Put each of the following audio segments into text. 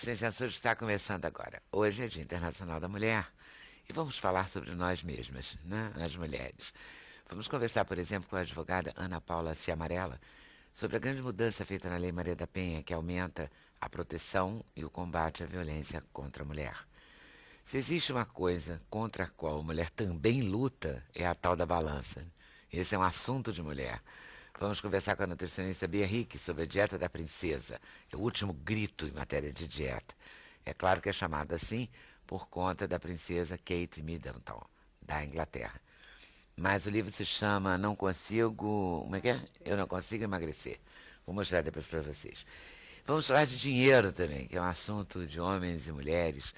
Sem Censura está começando agora. Hoje é Dia Internacional da Mulher e vamos falar sobre nós mesmas, né? As mulheres. Vamos conversar, por exemplo, com a advogada Ana Paula Ciamarella sobre a grande mudança feita na Lei Maria da Penha, que aumenta a proteção e o combate à violência contra a mulher. Se existe uma coisa contra a qual a mulher também luta, é a tal da balança. Esse é um assunto de mulher. Vamos conversar com a nutricionista Bia Rick sobre a dieta da princesa. É o último grito em matéria de dieta. É claro que é chamada assim por conta da princesa Kate Middleton, da Inglaterra. Mas o livro se chama Não Consigo... Como é que é? Eu Não Consigo Emagrecer. Vou mostrar depois para vocês. Vamos falar de dinheiro também, que é um assunto de homens e mulheres,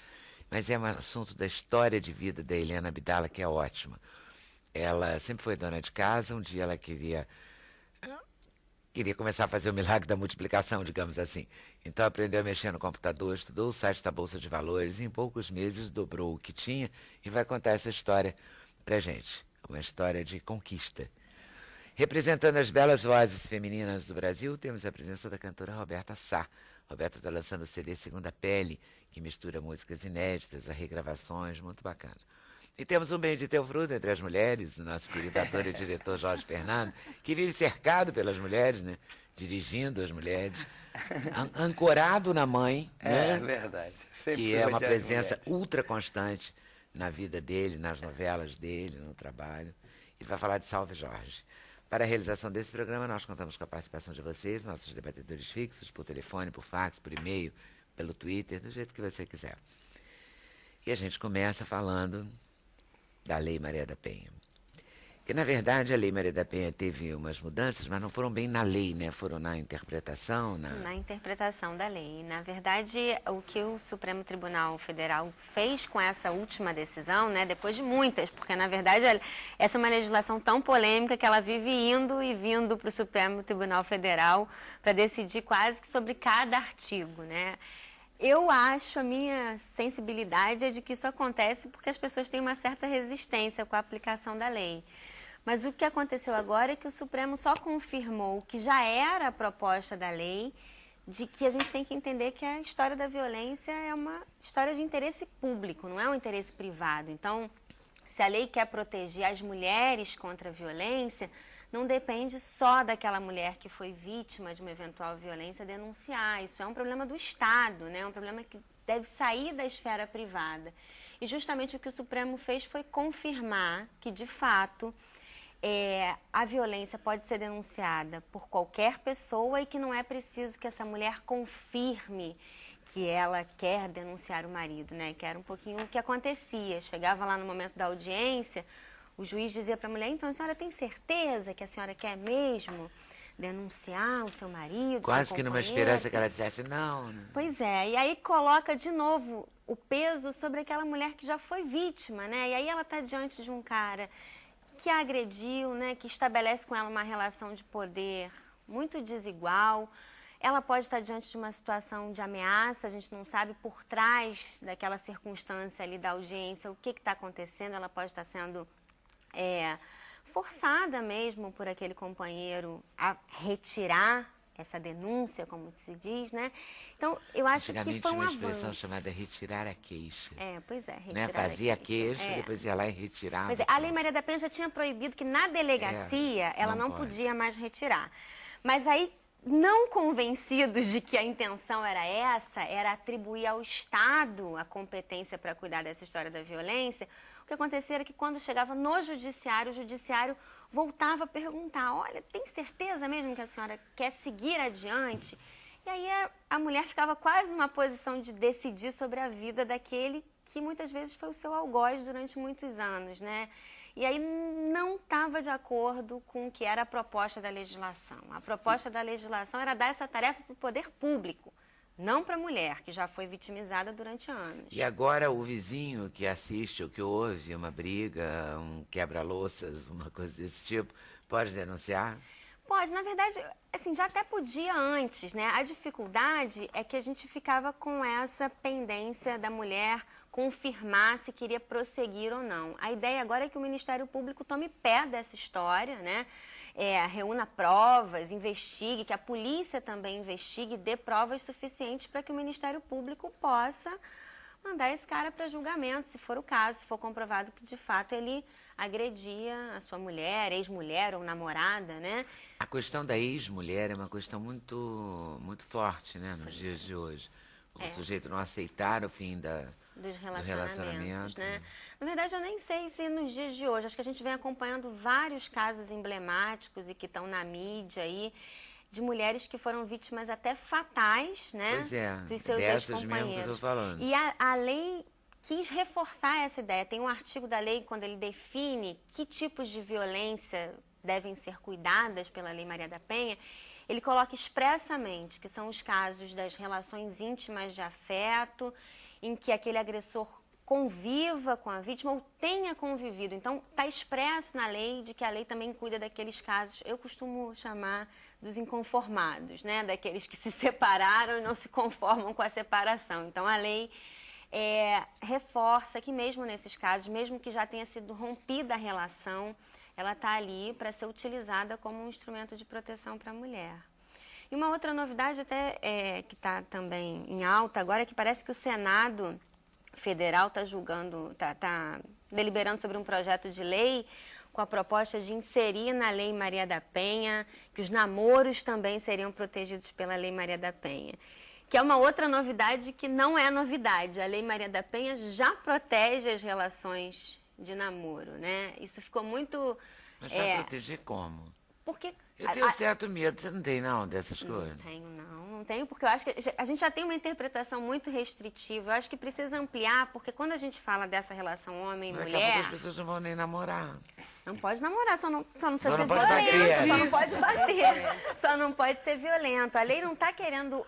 mas é um assunto da história de vida da Helena Abdala, que é ótima. Ela sempre foi dona de casa, um dia ela queria começar a fazer o milagre da multiplicação, digamos assim. Então aprendeu a mexer no computador, estudou o site da Bolsa de Valores, e em poucos meses dobrou o que tinha e vai contar essa história pra gente. Uma história de conquista. Representando as belas vozes femininas do Brasil, temos a presença da cantora Roberta Sá. Roberta está lançando o CD Segunda Pele, que mistura músicas inéditas a regravações, muito bacana. E temos um bem de teu fruto entre as mulheres, o nosso querido ator e diretor Jorge Fernando, que vive cercado pelas mulheres, né? Dirigindo as mulheres, ancorado na mãe, É né? verdade. Sempre Que é uma rodeado de presença mulheres. ultra constante na vida dele, nas novelas dele, no trabalho. Ele vai falar de Salve Jorge. Para a realização desse programa, nós contamos com a participação de vocês, nossos debatedores fixos, por telefone, por fax, por e-mail, pelo Twitter, do jeito que você quiser. E a gente começa falando da Lei Maria da Penha. Que, na verdade, a Lei Maria da Penha teve umas mudanças, mas não foram bem na lei, né? Foram na interpretação. Na interpretação da lei. Na verdade, o que o Supremo Tribunal Federal fez com essa última decisão, né, depois de muitas, porque, na verdade, essa é uma legislação tão polêmica que ela vive indo e vindo para o Supremo Tribunal Federal para decidir quase que sobre cada artigo, né? Eu acho, a minha sensibilidade é de que isso acontece porque as pessoas têm uma certa resistência com a aplicação da lei. Mas o que aconteceu agora é que o Supremo só confirmou o que já era a proposta da lei, de que a gente tem que entender que a história da violência é uma história de interesse público, não é um interesse privado. Então, se a lei quer proteger as mulheres contra a violência, não depende só daquela mulher que foi vítima de uma eventual violência denunciar. Isso é um problema do Estado, né? É um problema que deve sair da esfera privada. E justamente o que o Supremo fez foi confirmar que, de fato, a violência pode ser denunciada por qualquer pessoa e que não é preciso que essa mulher confirme que ela quer denunciar o marido, né? Que era um pouquinho o que acontecia. Chegava lá no momento da audiência, o juiz dizia para a mulher: então a senhora tem certeza que a senhora quer mesmo denunciar o seu marido, Quase seu que numa companheiro? esperança que ela dissesse não, né? Pois é, e aí coloca de novo o peso sobre aquela mulher que já foi vítima, né? E aí ela está diante de um cara que a agrediu, né? Que estabelece com ela uma relação de poder muito desigual. Ela pode estar diante de uma situação de ameaça, a gente não sabe por trás daquela circunstância ali da audiência o que está acontecendo. Ela pode estar sendo forçada mesmo por aquele companheiro a retirar essa denúncia, como se diz, né? Então, eu acho que foi um uma expressão avanço. chamada retirar a queixa. Pois é, retirar Né? Fazia a queixa, É. depois ia lá e retirava. Pois é, a Lei Maria da Penha já tinha proibido que na delegacia ela não não pode. podia mais retirar. Mas aí, não convencidos de que a intenção era essa, era atribuir ao Estado a competência para cuidar dessa história da violência, o que acontecia era que quando chegava no judiciário, o judiciário voltava a perguntar: olha, tem certeza mesmo que a senhora quer seguir adiante? E aí a mulher ficava quase numa posição de decidir sobre a vida daquele que muitas vezes foi o seu algoz durante muitos anos, né? E aí não estava de acordo com o que era a proposta da legislação. A proposta da legislação era dar essa tarefa para o poder público, não para a mulher, que já foi vitimizada durante anos. E agora o vizinho que assiste ou que ouve uma briga, um quebra-louças, uma coisa desse tipo, pode denunciar? Pode, na verdade, assim, já até podia antes, né? A dificuldade é que a gente ficava com essa pendência da mulher confirmar se queria prosseguir ou não. A ideia agora é que o Ministério Público tome pé dessa história, né? reúna provas, investigue, que a polícia também investigue e dê provas suficientes para que o Ministério Público possa mandar esse cara para julgamento, se for o caso, se for comprovado que de fato ele agredia a sua mulher, ex-mulher ou namorada, né? A questão da ex-mulher é uma questão muito, muito forte, né, nos dias de hoje. O sujeito não aceitar o fim dos do relacionamento, né? Na verdade, eu nem sei se nos dias de hoje, acho que a gente vem acompanhando vários casos emblemáticos e que estão na mídia aí, de mulheres que foram vítimas até fatais, né? Pois é, dos seus dessas mesmo que eu ex-companheiros. tô falando. E a lei quis reforçar essa ideia. Tem um artigo da lei quando ele define que tipos de violência devem ser cuidadas pela Lei Maria da Penha. Ele coloca expressamente que são os casos das relações íntimas de afeto, em que aquele agressor conviva com a vítima ou tenha convivido. Então, está expresso na lei de que a lei também cuida daqueles casos, eu costumo chamar dos inconformados, né? Daqueles que se separaram e não se conformam com a separação. Então, a lei reforça que mesmo nesses casos, mesmo que já tenha sido rompida a relação, ela está ali para ser utilizada como um instrumento de proteção para a mulher. E uma outra novidade até que está também em alta agora é que parece que o Senado Federal está deliberando sobre um projeto de lei com a proposta de inserir na Lei Maria da Penha que os namoros também seriam protegidos pela Lei Maria da Penha. Que é uma outra novidade que não é novidade. A Lei Maria da Penha já protege as relações de namoro, né? Isso ficou muito... Mas vai proteger como? Porque... Eu tenho certo medo, você não tem não dessas coisas? Não tenho, porque eu acho que a gente já tem uma interpretação muito restritiva. Eu acho que precisa ampliar, porque quando a gente fala dessa relação homem-mulher... Daqui a pouco as pessoas não vão nem namorar. Não pode namorar, só não precisa ser não pode violento, bater. só não pode bater, só não pode ser violento. A lei não está querendo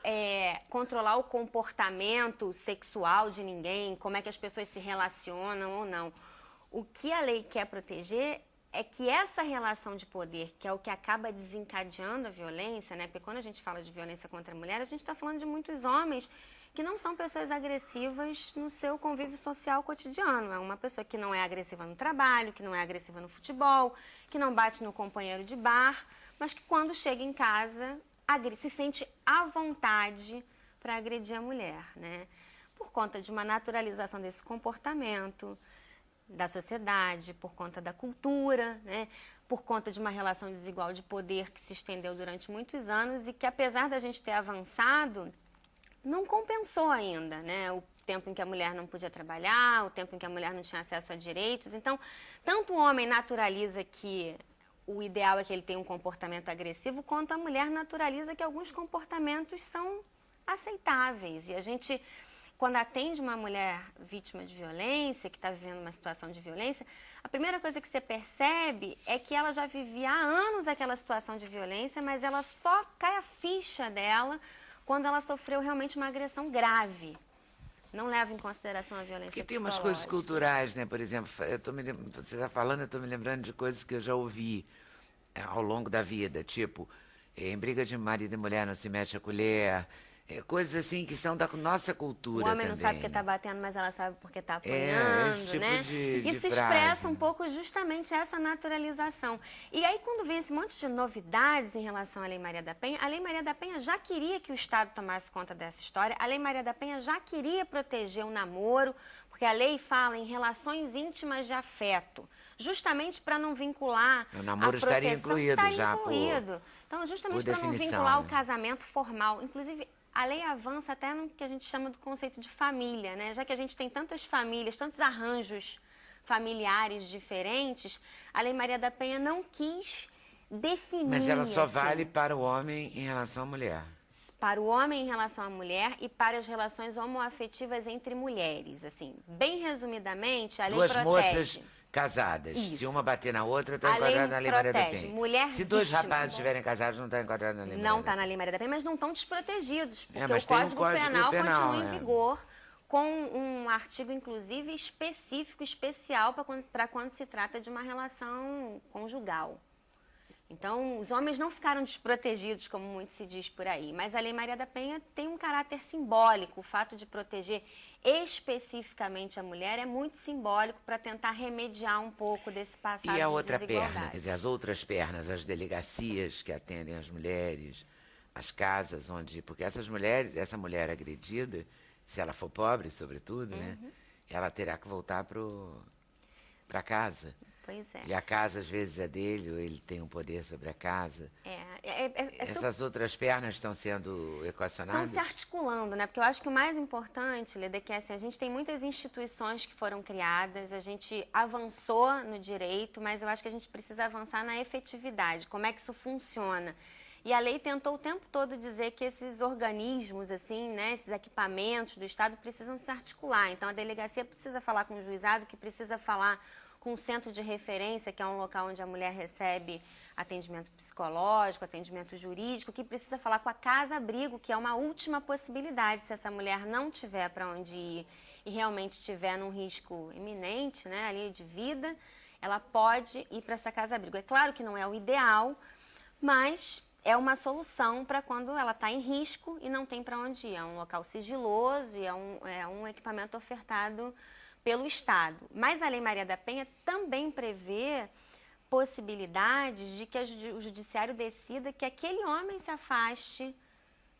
controlar o comportamento sexual de ninguém, como é que as pessoas se relacionam ou não. O que a lei quer proteger é que essa relação de poder, que é o que acaba desencadeando a violência, né? Porque quando a gente fala de violência contra a mulher, a gente está falando de muitos homens que não são pessoas agressivas no seu convívio social cotidiano. É uma pessoa que não é agressiva no trabalho, que não é agressiva no futebol, que não bate no companheiro de bar, mas que quando chega em casa se sente à vontade para agredir a mulher, né? Por conta de uma naturalização desse comportamento da sociedade, por conta da cultura, né? Por conta de uma relação desigual de poder que se estendeu durante muitos anos e que, apesar da gente ter avançado, não compensou ainda, né? O tempo em que a mulher não podia trabalhar, o tempo em que a mulher não tinha acesso a direitos. Então, tanto o homem naturaliza que o ideal é que ele tenha um comportamento agressivo, quanto a mulher naturaliza que alguns comportamentos são aceitáveis. E a gente... Quando atende uma mulher vítima de violência, que está vivendo uma situação de violência, a primeira coisa que você percebe é que ela já vivia há anos aquela situação de violência, mas ela só cai a ficha dela quando ela sofreu realmente uma agressão grave. Não leva em consideração a violência Porque tem umas coisas culturais, né? Por exemplo, você está falando, eu estou me lembrando de coisas que eu já ouvi ao longo da vida, tipo, em briga de marido e mulher não se mete a colher... coisas assim que são da nossa cultura também. O homem não sabe porque está batendo, mas ela sabe porque está apanhando, esse tipo né? frase. Isso expressa um pouco justamente essa naturalização. E aí, quando vem esse monte de novidades em relação à Lei Maria da Penha, a Lei Maria da Penha já queria que o Estado tomasse conta dessa história, a Lei Maria da Penha já queria proteger o namoro, porque a lei fala em relações íntimas de afeto, justamente para não vincular o namoro a proteção. Estaria incluído já incluído. Então, justamente para não vincular o casamento formal. Inclusive, a lei avança até no que a gente chama do conceito de família, né? Já que a gente tem tantas famílias, tantos arranjos familiares diferentes, a Lei Maria da Penha não quis definir. Mas ela só assim, vale para o homem em relação à mulher. Para o homem em relação à mulher e para as relações homoafetivas entre mulheres. Assim, bem resumidamente, a lei protege. Duas moças casadas. Isso. Se uma bater na outra, está enquadrada na Lei Maria da Penha. Mulher Se dois vítima, rapazes estiverem casados, não está enquadrado na Lei Maria da Penha. Não está na Lei Maria da Penha, mas não estão desprotegidos, porque mas o tem um Código Penal continua em vigor, com um artigo, inclusive, específico, especial para quando se trata de uma relação conjugal. Então, os homens não ficaram desprotegidos, como muito se diz por aí, mas a Lei Maria da Penha tem um caráter simbólico, o fato de proteger especificamente a mulher, é muito simbólico para tentar remediar um pouco desse passado E a de outra desigualdade. perna, quer dizer, as outras pernas, as delegacias que atendem as mulheres, as casas onde... Porque essas mulheres, essa mulher agredida, se ela for pobre, sobretudo, né? Ela terá que voltar para casa. Pois é. E a casa, às vezes, é dele, ou ele tem um poder sobre a casa. Essas outras pernas estão sendo equacionadas? Estão se articulando, né? Porque eu acho que o mais importante, Leda, é que assim, a gente tem muitas instituições que foram criadas, a gente avançou no direito, mas eu acho que a gente precisa avançar na efetividade, como é que isso funciona. E a lei tentou o tempo todo dizer que esses organismos, assim, né, esses equipamentos do Estado precisam se articular. Então, a delegacia precisa falar com o juizado, que precisa falar com o centro de referência, que é um local onde a mulher recebe atendimento psicológico, atendimento jurídico, que precisa falar com a casa-abrigo, que é uma última possibilidade, se essa mulher não tiver para onde ir e realmente estiver num risco iminente, né, ali de vida, ela pode ir para essa casa-abrigo. É claro que não é o ideal, mas é uma solução para quando ela está em risco e não tem para onde ir. É um local sigiloso e é um equipamento ofertado pelo Estado. Mas a Lei Maria da Penha também prevê possibilidades de que o judiciário decida que aquele homem se afaste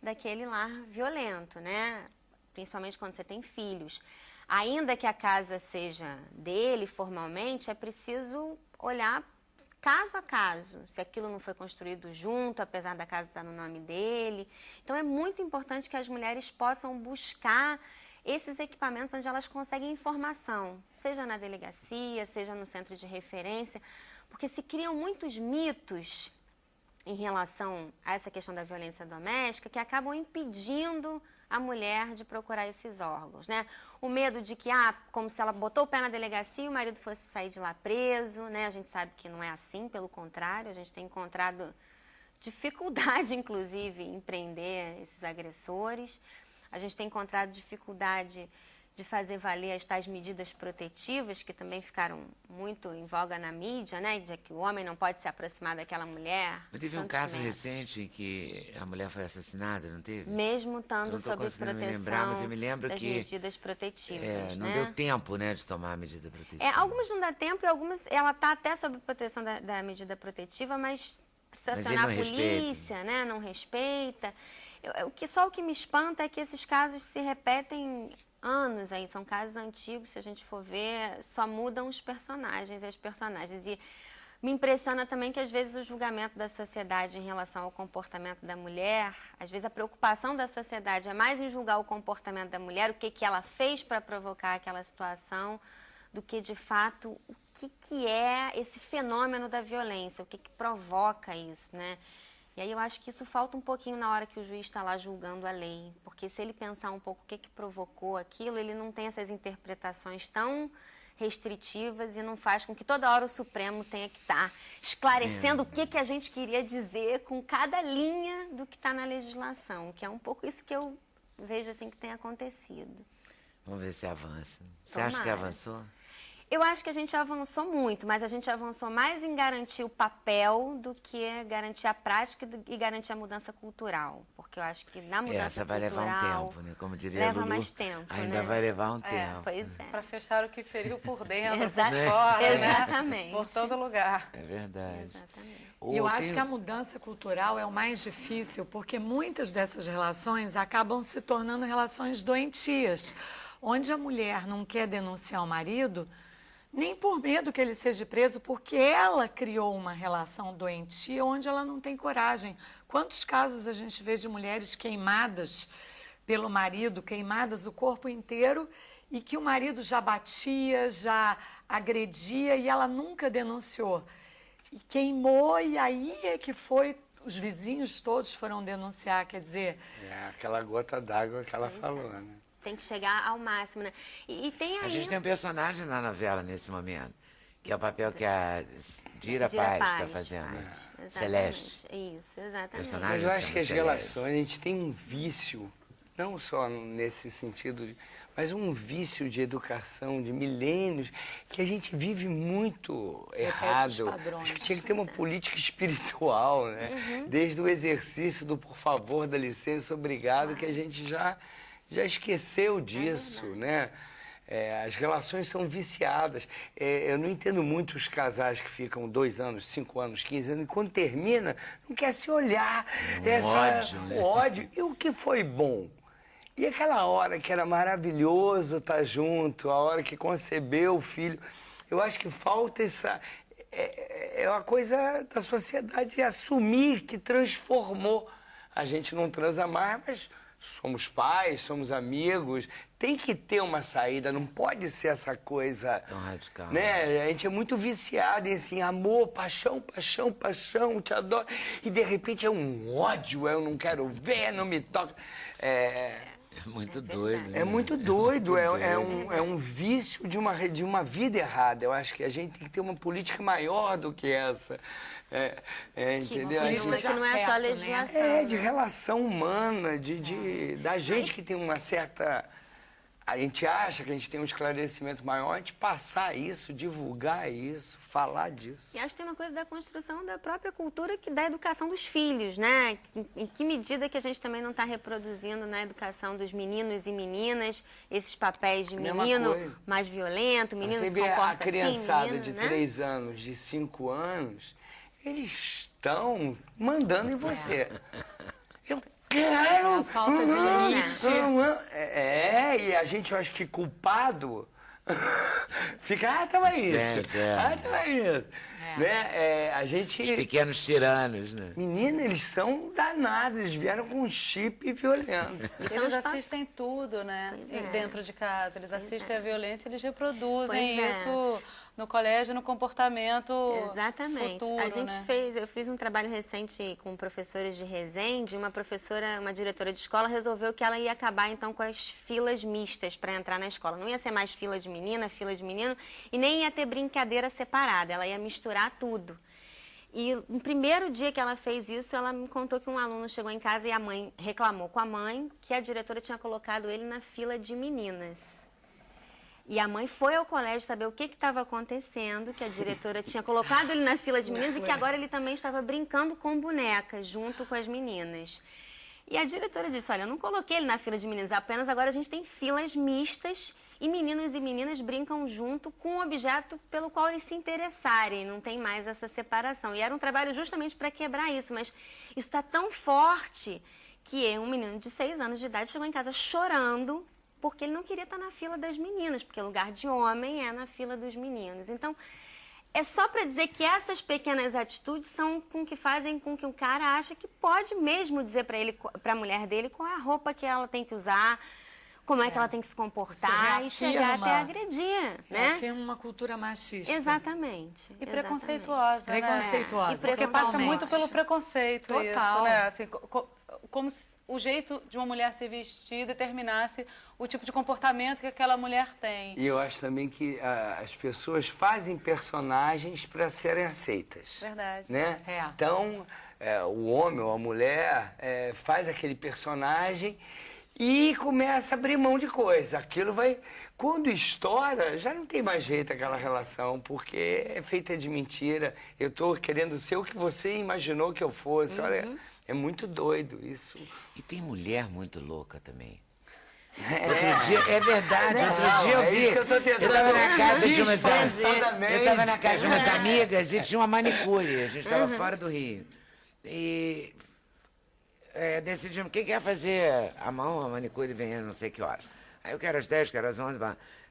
daquele lar violento, né? Principalmente quando você tem filhos. Ainda que a casa seja dele formalmente, é preciso olhar caso a caso, se aquilo não foi construído junto, apesar da casa estar no nome dele. Então é muito importante que as mulheres possam buscar esses equipamentos onde elas conseguem informação, seja na delegacia, seja no centro de referência, porque se criam muitos mitos em relação a essa questão da violência doméstica que acabam impedindo a mulher de procurar esses órgãos, né? O medo de que, como se ela botou o pé na delegacia e o marido fosse sair de lá preso, né? A gente sabe que não é assim, pelo contrário, a gente tem encontrado dificuldade, inclusive, em prender esses agressores. A gente tem encontrado dificuldade de fazer valer as tais medidas protetivas, que também ficaram muito em voga na mídia, né? De que o homem não pode se aproximar daquela mulher. Mas teve um caso recente em que a mulher foi assassinada, não teve? Mesmo estando sob proteção mas eu me lembro das medidas protetivas, não deu tempo, né, de tomar a medida protetiva. Algumas não dá tempo e algumas ela está até sob proteção da medida protetiva, mas precisa acionar a polícia, né? Não respeita. Só o que me espanta é que esses casos se repetem anos aí, são casos antigos, se a gente for ver, só mudam os personagens e as personagens. E me impressiona também que às vezes o julgamento da sociedade em relação ao comportamento da mulher, às vezes a preocupação da sociedade é mais em julgar o comportamento da mulher, o que ela fez para provocar aquela situação, do que de fato o que é esse fenômeno da violência, o que provoca isso, né? E aí eu acho que isso falta um pouquinho na hora que o juiz está lá julgando a lei, porque se ele pensar um pouco o que provocou aquilo, ele não tem essas interpretações tão restritivas e não faz com que toda hora o Supremo tenha que estar esclarecendo o que a gente queria dizer com cada linha do que está na legislação, que é um pouco isso que eu vejo assim que tem acontecido. Vamos ver se avança. Você acha que avançou? Eu acho que a gente avançou muito, mas a gente avançou mais em garantir o papel do que garantir a prática e garantir a mudança cultural. Porque eu acho que na mudança essa vai cultural... levar um tempo, né? Como diria leva Lulu, mais tempo, ainda vai levar um tempo. Pois é. Para fechar o que feriu por dentro, por Exatamente. fora, Exatamente. Por todo lugar. É verdade. Exatamente. E eu acho que a mudança cultural é o mais difícil, porque muitas dessas relações acabam se tornando relações doentias, onde a mulher não quer denunciar o marido, nem por medo que ele seja preso, porque ela criou uma relação doentia onde ela não tem coragem. Quantos casos a gente vê de mulheres queimadas pelo marido, queimadas o corpo inteiro, e que o marido já batia, já agredia e ela nunca denunciou. E queimou, e aí é que foi, os vizinhos todos foram denunciar, quer dizer... É aquela gota d'água que ela falou, né? Tem que chegar ao máximo, né? E tem aí... A gente tem um personagem na novela nesse momento, que é o papel que a Dira Paz está fazendo. Celeste. Isso, exatamente. Personagem Mas eu acho que as Celeste. relações, a gente tem um vício, não só nesse sentido, mas um vício de educação de milênios, que a gente vive muito errado. os padrões. Acho que tinha que ter uma política espiritual, né? Desde o exercício do por favor, dá licença, obrigado, que a gente já já esqueceu disso, né? As relações são viciadas. Eu não entendo muito os casais que ficam 2 anos, 5 anos, 15 anos, e quando termina, não quer se olhar. Ódio, né? O ódio. E o que foi bom? E aquela hora que era maravilhoso estar junto, a hora que concebeu o filho, eu acho que falta essa... É uma coisa da sociedade assumir que transformou. A gente não transa mais, mas somos pais, somos amigos. Tem que ter uma saída, não pode ser essa coisa... Tão radical. Né? A gente é muito viciado em assim, amor, paixão, paixão, paixão, te adoro. E de repente é um ódio, eu não quero ver, não me toca. É muito doido. Né? É muito doido, é um vício de uma vida errada. Eu acho que a gente tem que ter uma política maior do que essa. Entendeu? Que não é só legislação. De relação humana, da gente que tem uma certa... A gente acha que a gente tem um esclarecimento maior, a gente passar isso, divulgar isso, falar disso. E acho que tem uma coisa da construção da própria cultura da educação dos filhos, né? Em que medida que a gente também não está reproduzindo na educação dos meninos e meninas esses papéis de menino mais violento, menino Você se vê comporta a criançada menino, de né? 3 anos, de 5 anos, eles estão mandando em você. Eu quero... A falta de limite. E a gente, eu acho que culpado, fica, tava isso. Tava isso. Né? A gente... Os pequenos tiranos, né? Menina, eles são danados, eles vieram com um chip violento. Eles assistem tudo, né? Dentro de casa. Eles assistem a violência, eles reproduzem isso no colégio, no comportamento futuro, A gente né? eu fiz um trabalho recente com professores de Resende, uma diretora de escola resolveu que ela ia acabar então com as filas mistas para entrar na escola. Não ia ser mais fila de menina, fila de menino, e nem ia ter brincadeira separada, ela ia misturar tudo. E no primeiro dia que ela fez isso, ela me contou que um aluno chegou em casa e a mãe reclamou com a mãe que a diretora tinha colocado ele na fila de meninas. E a mãe foi ao colégio saber o que estava acontecendo, que a diretora tinha colocado ele na fila de meninas e que agora ele também estava brincando com bonecas junto com as meninas. E a diretora disse, olha, eu não coloquei ele na fila de meninas, apenas agora a gente tem filas mistas e meninos e meninas brincam junto com o objeto pelo qual eles se interessarem, não tem mais essa separação. E era um trabalho justamente para quebrar isso, mas isso está tão forte que um menino de 6 anos de idade chegou em casa chorando porque ele não queria estar na fila das meninas, porque o lugar de homem é na fila dos meninos. Então, é só para dizer que essas pequenas atitudes são que fazem com que o cara ache que pode mesmo dizer para a mulher dele qual é a roupa que ela tem que usar, como é que ela tem que se comportar e chegar até agredir, né? Afirma uma cultura machista. Exatamente. E preconceituosa, né? Preconceituosa. Porque passa muito pelo preconceito Total. isso, né? Assim, como se o jeito de uma mulher se vestir determinasse o tipo de comportamento que aquela mulher tem. E eu acho também que as pessoas fazem personagens para serem aceitas. Verdade. Né? Então, o homem ou a mulher faz aquele personagem e começa a abrir mão de coisa. Aquilo vai... Quando estoura, já não tem mais jeito aquela relação, porque é feita de mentira. Eu estou querendo ser o que você imaginou que eu fosse. Olha, é muito doido isso. E tem mulher muito louca também. Outro dia, é verdade, outro dia eu vi. Isso que eu tô tentando. Eu estava na casa de umas disfarçadamente. Eu estava na casa de umas amigas e tinha uma manicure. A gente estava fora do Rio. E decidimos quem quer fazer a mão, a manicure vem não sei que horas. Aí eu quero às 10, quero às 11.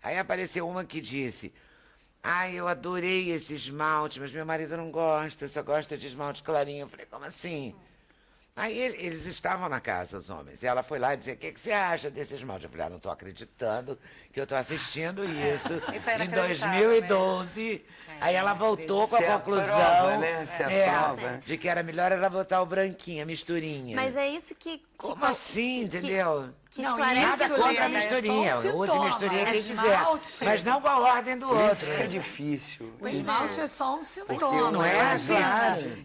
Aí apareceu uma que disse: ai, eu adorei esse esmalte, mas meu marido não gosta, só gosta de esmalte clarinho. Eu falei, como assim? Aí eles estavam na casa, os homens, e ela foi lá e disse, o que você acha desse esmalte? Eu falei, não estou acreditando que eu estou assistindo isso em 2012. Aí ela voltou com a conclusão de que era melhor ela botar o branquinho, a misturinha. Mas é isso que como assim, entendeu? Que esclarece nada contra a misturinha. Use misturinha quem quiser. Mas não com a ordem do outro. Isso é difícil. O esmalte é só um sintoma. Não é assim.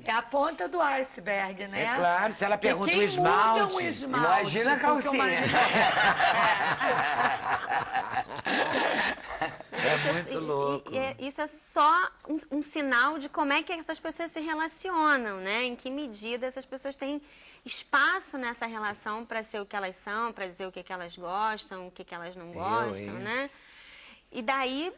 É a ponta do iceberg, né? É claro, se ela pergunta o Quem esmalte... muda um esmalte, imagina a calcinha. muito louco. Isso é só um sinal de como é que essas pessoas se relacionam, né? Em que medida essas pessoas têm espaço nessa relação para ser o que elas são, para dizer o que elas gostam, o que elas não gostam, né? E daí,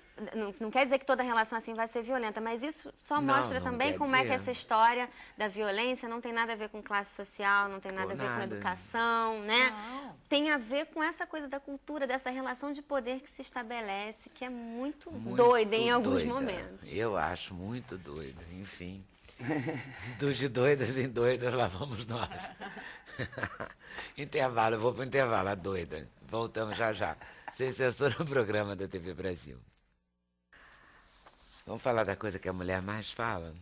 não quer dizer que toda relação assim vai ser violenta, mas isso só mostra também como é que essa história da violência não tem nada a ver com classe social, não tem nada a ver com educação, né? Não. Tem a ver com essa coisa da cultura, dessa relação de poder que se estabelece, que é muito doida em alguns momentos. Eu acho muito doida, enfim. De doidas em doidas, lá vamos nós. Intervalo, eu vou pro intervalo, a doida. Voltamos já já. Sem censura no programa da TV Brasil. Vamos falar da coisa que a mulher mais fala?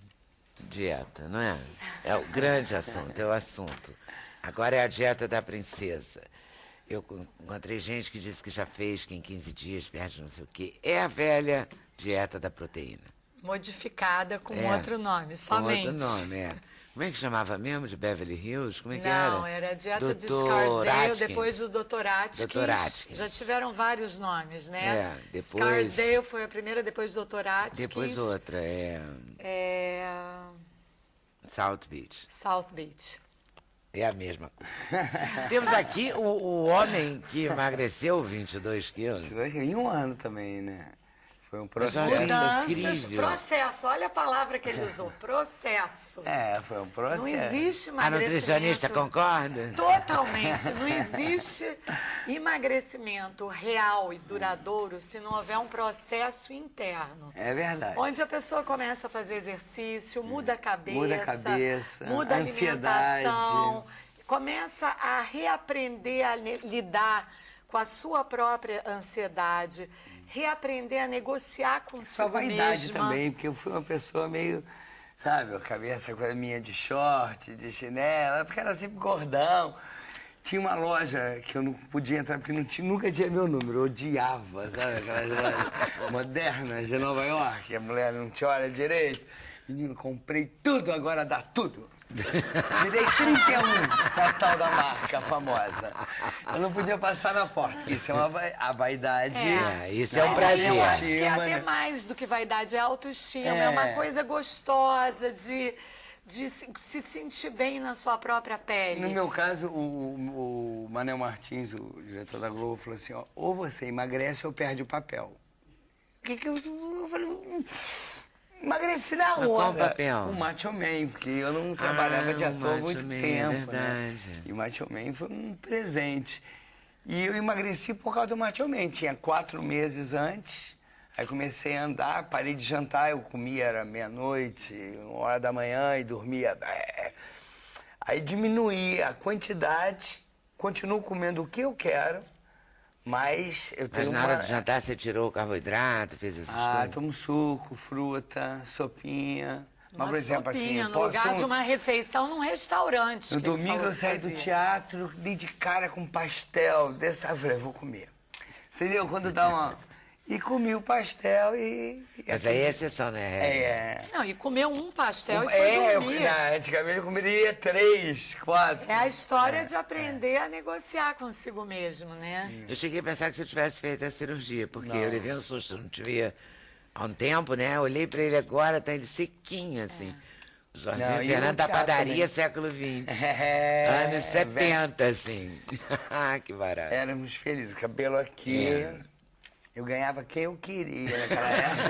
Dieta, não é? É o grande assunto, é o assunto. Agora é a dieta da princesa. Eu encontrei gente que disse que já fez, que em 15 dias perde não sei o quê. É a velha dieta da proteína. Modificada com outro nome, somente. Com outro nome, Como é que chamava mesmo? De Beverly Hills? Como é que era? Não, era a dieta de Scarsdale, depois do Dr. Atkins. Já tiveram vários nomes, né? Depois... Scarsdale foi a primeira, depois do Dr. Atkins. Depois outra, South Beach. South Beach. É a mesma coisa. Temos aqui o homem que emagreceu 22 quilos. 22 quilos em um ano também, né? Foi um processo incrível. Processo, olha a palavra que ele usou, processo. Foi um processo. Não existe emagrecimento. A nutricionista concorda? Totalmente. Não existe emagrecimento real e duradouro se não houver um processo interno. É verdade. Onde a pessoa começa a fazer exercício, muda a cabeça. Muda a alimentação, começa a reaprender a lidar com a sua própria ansiedade, reaprender a negociar consigo mesma. Só vaidade também, porque eu fui uma pessoa meio, sabe, a cabeça coisa minha de short, de chinela, porque era sempre gordão. Tinha uma loja que eu não podia entrar porque nunca tinha meu número, eu odiava, sabe, aquelas lojas modernas de Nova York, a mulher não te olha direito. Menino, comprei tudo, agora dá tudo. Tirei 31 da tal da marca famosa. Eu não podia passar na porta. Isso é a vaidade. Isso é um prazer. Eu acho que até mais do que vaidade é autoestima. É uma coisa gostosa de se sentir bem na sua própria pele. No meu caso, o Manel Martins, o diretor da Globo, falou assim, ó, ou você emagrece ou perde o papel. O que eu falei... Emagreci na hora. Qual papel? O Macho Man, porque eu não trabalhava de ator há muito tempo, né? Verdade. E o Macho Man foi um presente. E eu emagreci por causa do Macho Man. Tinha 4 meses antes, aí comecei a andar, parei de jantar, eu comia, era meia-noite, 1h da manhã e dormia. Aí diminuí a quantidade, continuo comendo o que eu quero, mas eu tenho na hora de jantar você tirou o carboidrato, fez essas coisas? Tomo suco, fruta, sopinha. Mas, por exemplo, sopinha, assim, no lugar de uma refeição num restaurante. No domingo eu saí do teatro, dei de cara com pastel, desse eu falei, vou comer. Entendeu? Quando dá uma... E comi o pastel e mas aí é exceção, né? Não, e comeu um pastel e foi dormir. Antigamente eu comeria 3, 4. É a história de aprender a negociar consigo mesmo, né? Eu cheguei a pensar que você tivesse feito a cirurgia, porque eu levei um susto, não te via há um tempo, né? Eu olhei pra ele agora, tá ele sequinho, assim. O Jorginho Fernando da padaria, século XX. Anos 70, assim. Que barato. Éramos felizes, cabelo aqui... Eu ganhava quem eu queria naquela época.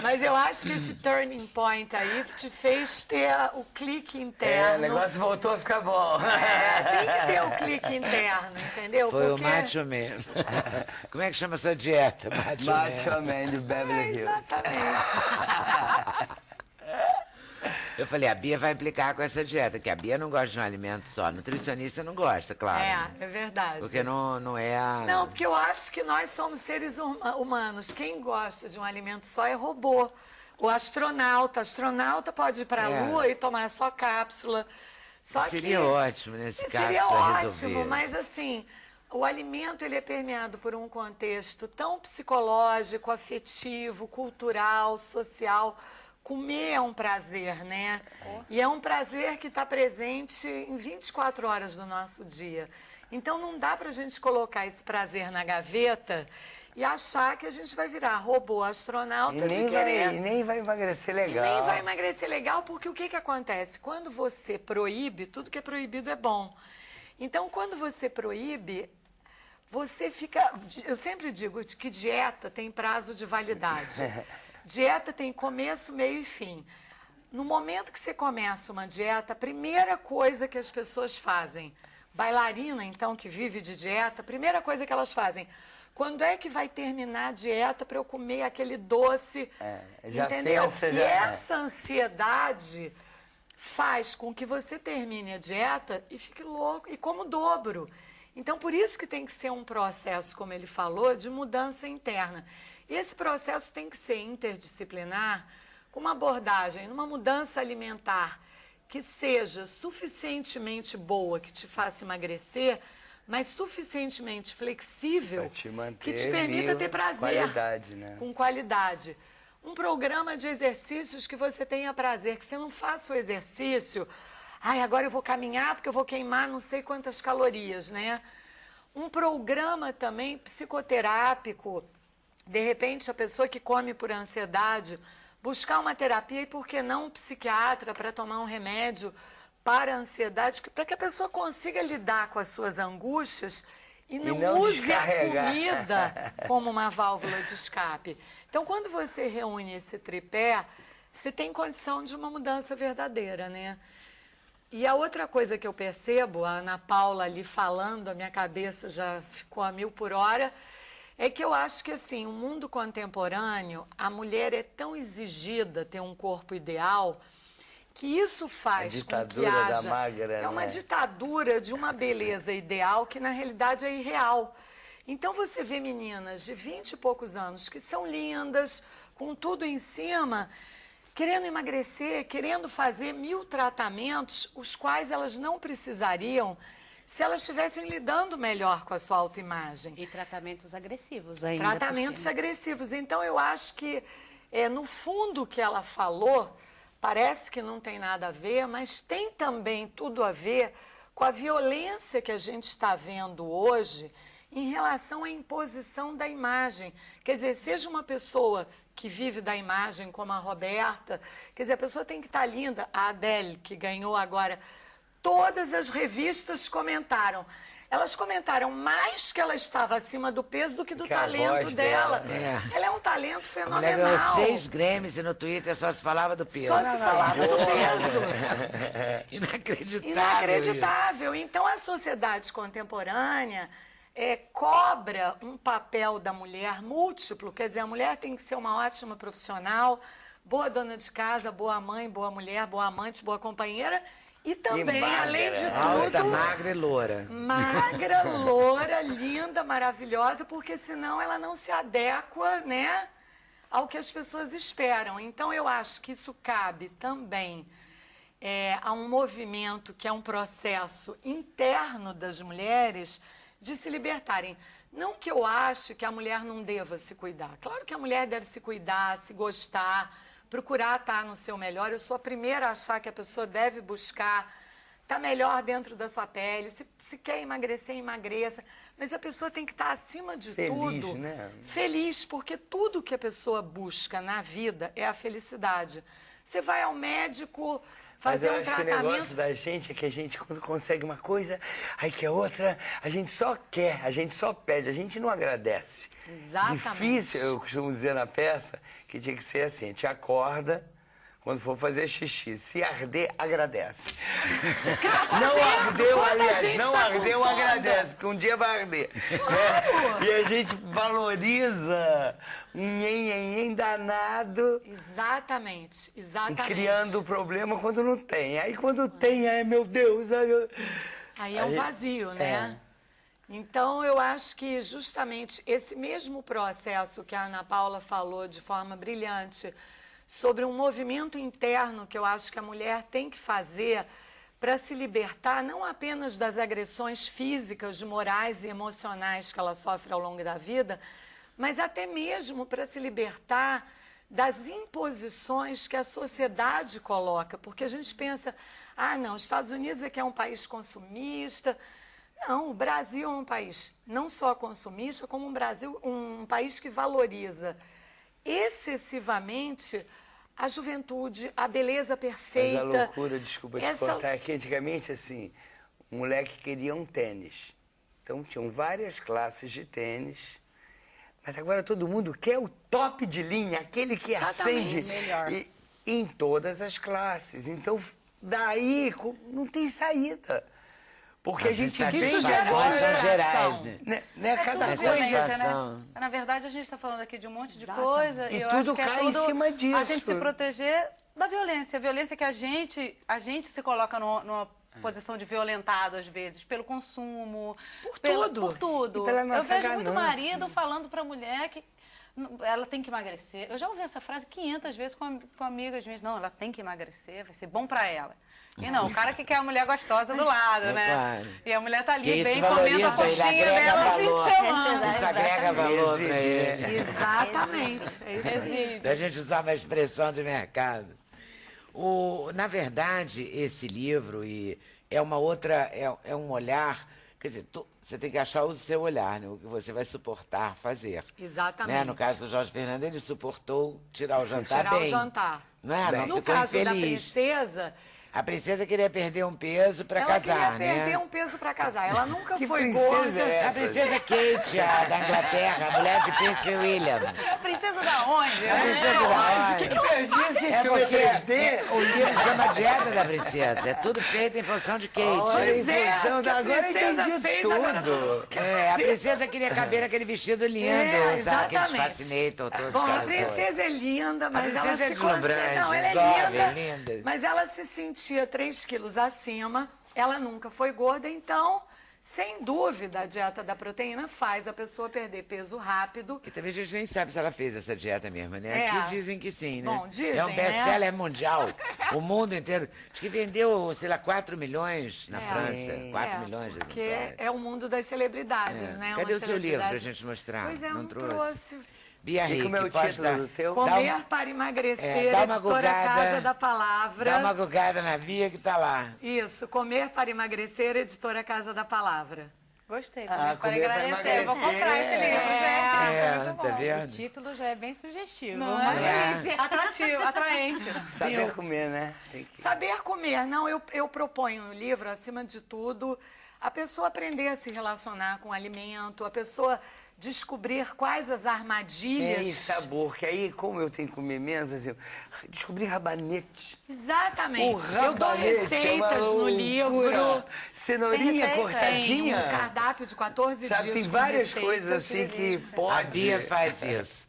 Mas eu acho que esse turning point aí te fez ter o clique interno. O negócio voltou a ficar bom. Tem que ter o clique interno, entendeu? Foi o Macho Man. Como é que chama a sua dieta? Macho Man de Beverly Hills. Exatamente. Eu falei, a Bia vai implicar com essa dieta, que a Bia não gosta de um alimento só. Nutricionista não gosta, claro. É verdade. Porque não é a... Não, porque eu acho que nós somos seres humanos. Quem gosta de um alimento só é robô. O astronauta. Astronauta pode ir para a Lua e tomar só cápsula. Seria ótimo nesse caso. Seria ótimo, mas assim... O alimento ele é permeado por um contexto tão psicológico, afetivo, cultural, social... Comer é um prazer, né? E é um prazer que está presente em 24 horas do nosso dia. Então não dá para a gente colocar esse prazer na gaveta e achar que a gente vai virar robô astronauta de querer. E nem vai emagrecer legal. E nem vai emagrecer legal, porque o que acontece? Quando você proíbe, tudo que é proibido é bom. Então, quando você proíbe, você fica... Eu sempre digo que dieta tem prazo de validade. Dieta tem começo, meio e fim. No momento que você começa uma dieta, a primeira coisa que as pessoas fazem, bailarina, então, que vive de dieta, a primeira coisa que elas fazem... Quando é que vai terminar a dieta para eu comer aquele doce? Entendeu? E essa ansiedade faz com que você termine a dieta e fique louco, e como o dobro. Então, por isso que tem que ser um processo, como ele falou, de mudança interna. E esse processo tem que ser interdisciplinar, com uma abordagem, numa mudança alimentar que seja suficientemente boa, que te faça emagrecer, mas suficientemente flexível que te permita ter prazer. Qualidade, né? Com qualidade. Um programa de exercícios que você tenha prazer, que você não faça o exercício, agora eu vou caminhar porque eu vou queimar não sei quantas calorias, né? Um programa também psicoterápico, de repente a pessoa que come por ansiedade, buscar uma terapia e por que não um psiquiatra para tomar um remédio para a ansiedade, para que a pessoa consiga lidar com as suas angústias e não use descarregar a comida como uma válvula de escape. Então, quando você reúne esse tripé, você tem condição de uma mudança verdadeira, né? E a outra coisa que eu percebo, a Ana Paula ali falando, a minha cabeça já ficou a 1000 por hora, é que eu acho que, assim, o mundo contemporâneo, a mulher é tão exigida ter um corpo ideal, que isso faz com que haja... Da magra, é uma ditadura de uma beleza ideal que, na realidade, é irreal. Então, você vê meninas de 20 e poucos anos que são lindas, com tudo em cima, querendo emagrecer, querendo fazer 1000 tratamentos, os quais elas não precisariam se elas estivessem lidando melhor com a sua autoimagem. E tratamentos agressivos ainda. Tratamentos agressivos. Então, eu acho que, no fundo, o que ela falou... Parece que não tem nada a ver, mas tem também tudo a ver com a violência que a gente está vendo hoje em relação à imposição da imagem. Quer dizer, seja uma pessoa que vive da imagem, como a Roberta, quer dizer, a pessoa tem que estar linda. A Adele, que ganhou agora, todas as revistas comentaram. Elas comentaram mais que ela estava acima do peso do que do talento dela. Ela é um talento fenomenal. Ela ganhou 6 Grammys e no Twitter só se falava do peso. Só se falava do peso. Inacreditável. Inacreditável. Então, a sociedade contemporânea cobra um papel da mulher múltiplo. Quer dizer, a mulher tem que ser uma ótima profissional, boa dona de casa, boa mãe, boa mulher, boa amante, boa companheira. E também, além de tudo... magra e loura. Magra, loura, linda, maravilhosa, porque senão ela não se adequa, né, ao que as pessoas esperam. Então, eu acho que isso cabe também a um movimento que é um processo interno das mulheres de se libertarem. Não que eu ache que a mulher não deva se cuidar. Claro que a mulher deve se cuidar, se gostar, procurar estar no seu melhor. Eu sou a primeira a achar que a pessoa deve buscar estar melhor dentro da sua pele. Se quer emagrecer, emagreça. Mas a pessoa tem que estar acima de tudo. Né? Feliz, porque tudo que a pessoa busca na vida é a felicidade. Você vai ao médico fazer um tratamento... Mas eu acho que o negócio da gente é que a gente, quando consegue uma coisa, aí quer outra, a gente só quer, a gente só pede, a gente não agradece. Exatamente. Difícil, eu costumo dizer na peça, que tinha que ser assim, a gente acorda, quando for fazer xixi, se arder, agradece. Não ardeu, aliás, não ardeu, agradece, porque um dia vai arder. Claro. E a gente valoriza um nhen danado. Exatamente, exatamente. Criando problema quando não tem. Aí quando tem, meu Deus. Aí é um vazio, né? Então, eu acho que justamente esse mesmo processo que a Ana Paula falou de forma brilhante, sobre um movimento interno que eu acho que a mulher tem que fazer para se libertar não apenas das agressões físicas, morais e emocionais que ela sofre ao longo da vida, mas até mesmo para se libertar das imposições que a sociedade coloca. Porque a gente pensa, não, os Estados Unidos é que é um país consumista, Não, o Brasil é um país não só consumista, como um país que valoriza excessivamente a juventude, a beleza perfeita. Mas a loucura, desculpa te cortar, é que antigamente, assim, um moleque queria um tênis. Então, tinham várias classes de tênis. Mas agora todo mundo quer o top de linha, aquele que acende em todas as classes. Então, daí não tem saída. Porque a gente isso gera gerais, né? Cada coisa, né? Na verdade, a gente está falando aqui de um monte de coisa. E eu tudo acho que cai em cima disso. A gente se proteger da violência. A violência que a gente se coloca numa posição de violentado, às vezes, pelo consumo. Por tudo. E pela nossa eu vejo ganância. muito marido falando para a mulher que ela tem que emagrecer. Eu já ouvi essa frase 500 vezes com amigas minhas. Não, ela tem que emagrecer, vai ser bom para ela. E não, o cara que quer a mulher gostosa do lado, né? Claro. E a mulher tá ali, bem comendo a coxinha dela no fim de semana. Isso agrega valor para ele. Exatamente. É isso aí. Pra gente usar uma expressão de mercado. Na verdade, esse livro é uma outra, é um olhar, quer dizer, você tem que achar o seu olhar, né? O que você vai suportar fazer. Exatamente. Né? No caso do Jorge Fernando, ele suportou tirar o jantar tirar bem. o jantar. Não é? Não no ficou caso infeliz. da princesa... A princesa queria perder um peso para casar, né? Ela queria perder um peso para casar. Ela nunca foi princesa gorda. é essa? A princesa Kate, da Inglaterra, a mulher de Príncipe William. Princesa da onde? A princesa da onde? O que eu perdi esse É filme porque 3D? o livro chama Dieta da Princesa. É tudo feito em função de Kate. Olha, em função que a agora princesa entendi fez, tudo. agora todo mundo quer A fazer. princesa queria caber naquele vestido lindo, usar aqueles fascinator todos. Bom, a princesa é linda, mas ela princesa é se deslumbrante, não, ela é jovem, linda, linda. mas ela se sentia 3 quilos acima, ela nunca foi gorda, então, sem dúvida, a dieta da proteína faz a pessoa perder peso rápido. E também a gente nem sabe se ela fez essa dieta mesmo, né? Aqui dizem que sim, né? Bom, dizem, é um best-seller mundial. O mundo inteiro. Acho que vendeu, sei lá, 4 milhões na França. 4 milhões de porque exemplares. é o mundo das celebridades, né? Cadê Uma o seu livro pra celebridade- gente mostrar? Pois é, não trouxe. trouxe. Bia E Rick, como é o pode título dar- do teu? Comer para emagrecer, dá uma editora gugada, Casa da Palavra. Dá uma gugada na Bia que tá lá. Isso, Comer para emagrecer, editora Casa da Palavra. Gostei. Ah, Para comer pra emagrecer. Eu vou comprar esse livro, gente. Tá vendo? O título já é bem sugestivo. Não Uma é? delícia. Atrativo, atraente. Saber comer, né? Tem que... Saber comer. Não, eu proponho no livro, acima de tudo, a pessoa aprender a se relacionar com o alimento, a pessoa descobrir quais as armadilhas. E sabor, que aí, como eu tenho que comer menos, por exemplo, descobrir rabanete. Exatamente. O Eu dou rabanete é receitas uma no livro. loucura. Cenourinha Tem receita? cortadinha. Tem um cardápio de 14 Sabe, dias. tem com várias receitas coisas assim que delícias. pode. A Bia faz isso.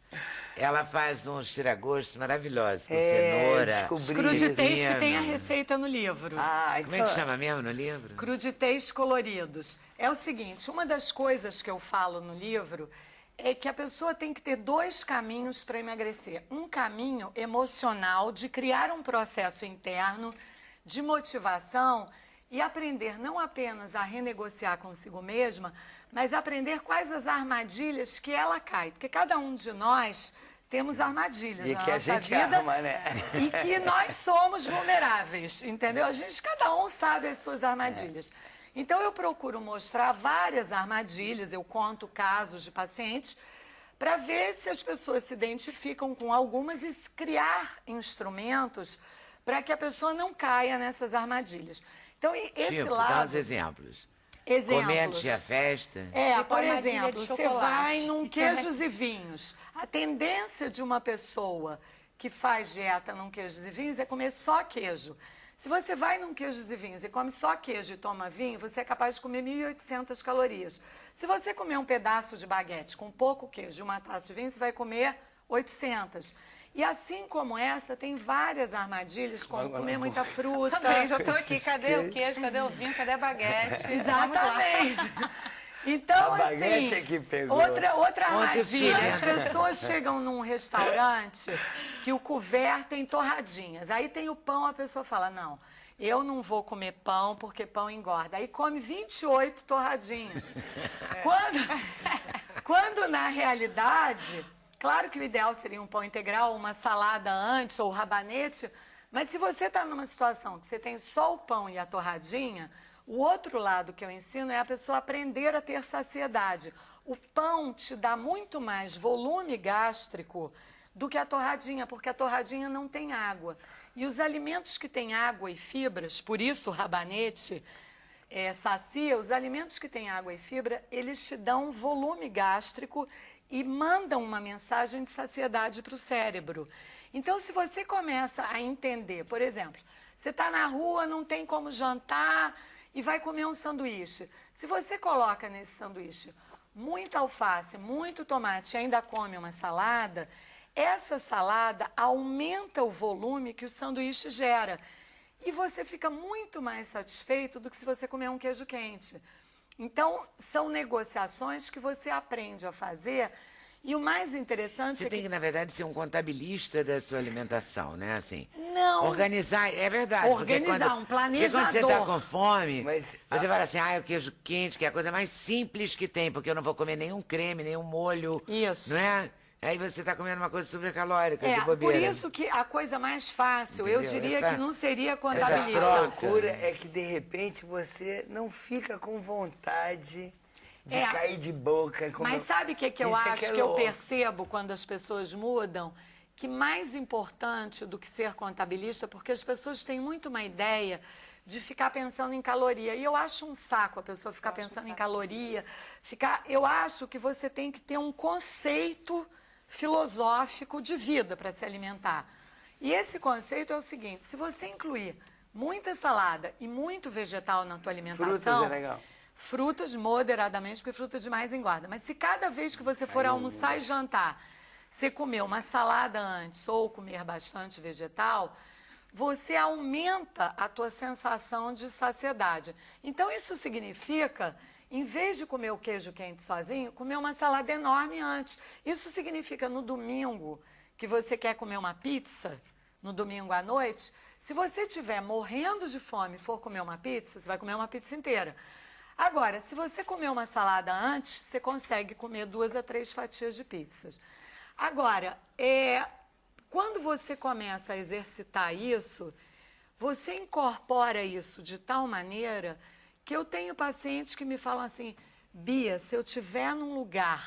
Ela faz uns tiragostos maravilhosos, com É, cenoura. descobri. Cruditeis que tem a Menino. receita no livro. Ah, Como é que chama mesmo no livro? Cruditeis coloridos. É o seguinte, uma das coisas que eu falo no livro é que a pessoa tem que ter 2 caminhos para emagrecer. Um caminho emocional, de criar um processo interno de motivação e aprender não apenas a renegociar consigo mesma, mas aprender quais as armadilhas que ela cai. Porque cada um de nós temos armadilhas E na que a nossa gente vida arma, né? e que nós somos vulneráveis, entendeu? Cada um sabe as suas armadilhas. Então, eu procuro mostrar várias armadilhas, eu conto casos de pacientes, para ver se as pessoas se identificam com algumas e criar instrumentos para que a pessoa não caia nessas armadilhas. Então, esse Tipo, dá lado... uns exemplos. Exemplos. Comer antes da festa. Tipo por armadilha exemplo, de você chocolate. vai num queijos e vinhos. A tendência de uma pessoa que faz dieta num queijos e vinhos é comer só queijo. Se você vai num queijos e vinhos e come só queijo e toma vinho, você é capaz de comer 1.800 calorias. Se você comer um pedaço de baguete com pouco queijo e uma taça de vinho, você vai comer 800. E assim como essa, tem várias armadilhas, como comer muita fruta. Também, já estou aqui. Cadê o queijo? Cadê o vinho? Cadê a baguete? Exatamente. Então, A baguete assim, é que pegou. outra armadilha. Ontem As pessoas chegam num restaurante que o couvert tem torradinhas. Aí tem o pão, a pessoa fala, não, eu não vou comer pão porque pão engorda. Aí come 28 torradinhas. Quando na realidade, claro que o ideal seria um pão integral, uma salada antes ou rabanete, mas se você está numa situação que você tem só o pão e a torradinha, O outro lado que eu ensino é a pessoa aprender a ter saciedade. O pão te dá muito mais volume gástrico do que a torradinha, porque a torradinha não tem água. E os alimentos que têm água e fibras, por isso o rabanete sacia, os alimentos que têm água e fibra, eles te dão volume gástrico e mandam uma mensagem de saciedade para o cérebro. Então, se você começa a entender, por exemplo, você está na rua, não tem como jantar e vai comer um sanduíche. Se você coloca nesse sanduíche muita alface, muito tomate e ainda come uma salada, essa salada aumenta o volume que o sanduíche gera. E você fica muito mais satisfeito do que se você comer um queijo quente. Então, são negociações que você aprende a fazer. E o mais interessante Você tem que, na verdade, ser um contabilista da sua alimentação, né? Assim, Não. organizar, é verdade. Organizar, um planejador. Porque quando você está com fome, Mas você fala assim, o queijo quente, que é a coisa mais simples que tem, porque eu não vou comer nenhum creme, nenhum molho. Isso. Não é? Aí você está comendo uma coisa super calórica, de por bobeira. isso que a coisa mais fácil, eu Entendeu? diria Essa- que não seria essa contabilista. loucura é que, de repente, você não fica com vontade de cair de boca. Mas sabe o que eu Isso é acho, é que eu louco. percebo quando as pessoas mudam? Que mais importante do que ser contabilista, porque as pessoas têm muito uma ideia de ficar pensando em caloria. E eu acho um saco a pessoa ficar pensando em caloria. Eu acho que você tem que ter um conceito filosófico de vida para se alimentar. E esse conceito é o seguinte: se você incluir muita salada e muito vegetal na tua alimentação... Frutas é legal. Frutas moderadamente, porque frutas demais engorda. Mas se cada vez que você for almoçar e jantar, você comer uma salada antes ou comer bastante vegetal, você aumenta a tua sensação de saciedade. Então, isso significa, em vez de comer o queijo quente sozinho, comer uma salada enorme antes. Isso significa, no domingo, que você quer comer uma pizza, no domingo à noite, se você estiver morrendo de fome e for comer uma pizza, você vai comer uma pizza inteira. Agora, se você comer uma salada antes, você consegue comer 2 a 3 fatias de pizzas. Agora, quando você começa a exercitar isso, você incorpora isso de tal maneira que eu tenho pacientes que me falam assim: Bia, se eu estiver num lugar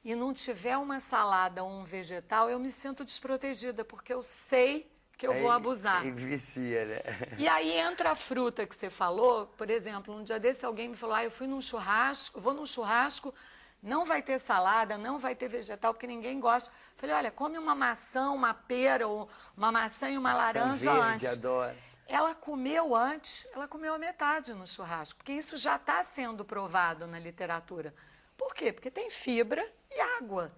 e não tiver uma salada ou um vegetal, eu me sinto desprotegida, porque eu sei que eu vou abusar. E vicia, né? E aí entra a fruta que você falou. Por exemplo, um dia desse alguém me falou: eu fui num churrasco, vou num churrasco, não vai ter salada, não vai ter vegetal, porque ninguém gosta. Falei: olha, come uma maçã, uma pera, ou uma maçã e uma laranja verde, antes. adoro. Ela comeu antes, ela comeu a metade no churrasco, porque isso já está sendo provado na literatura. Por quê? Porque tem fibra e água.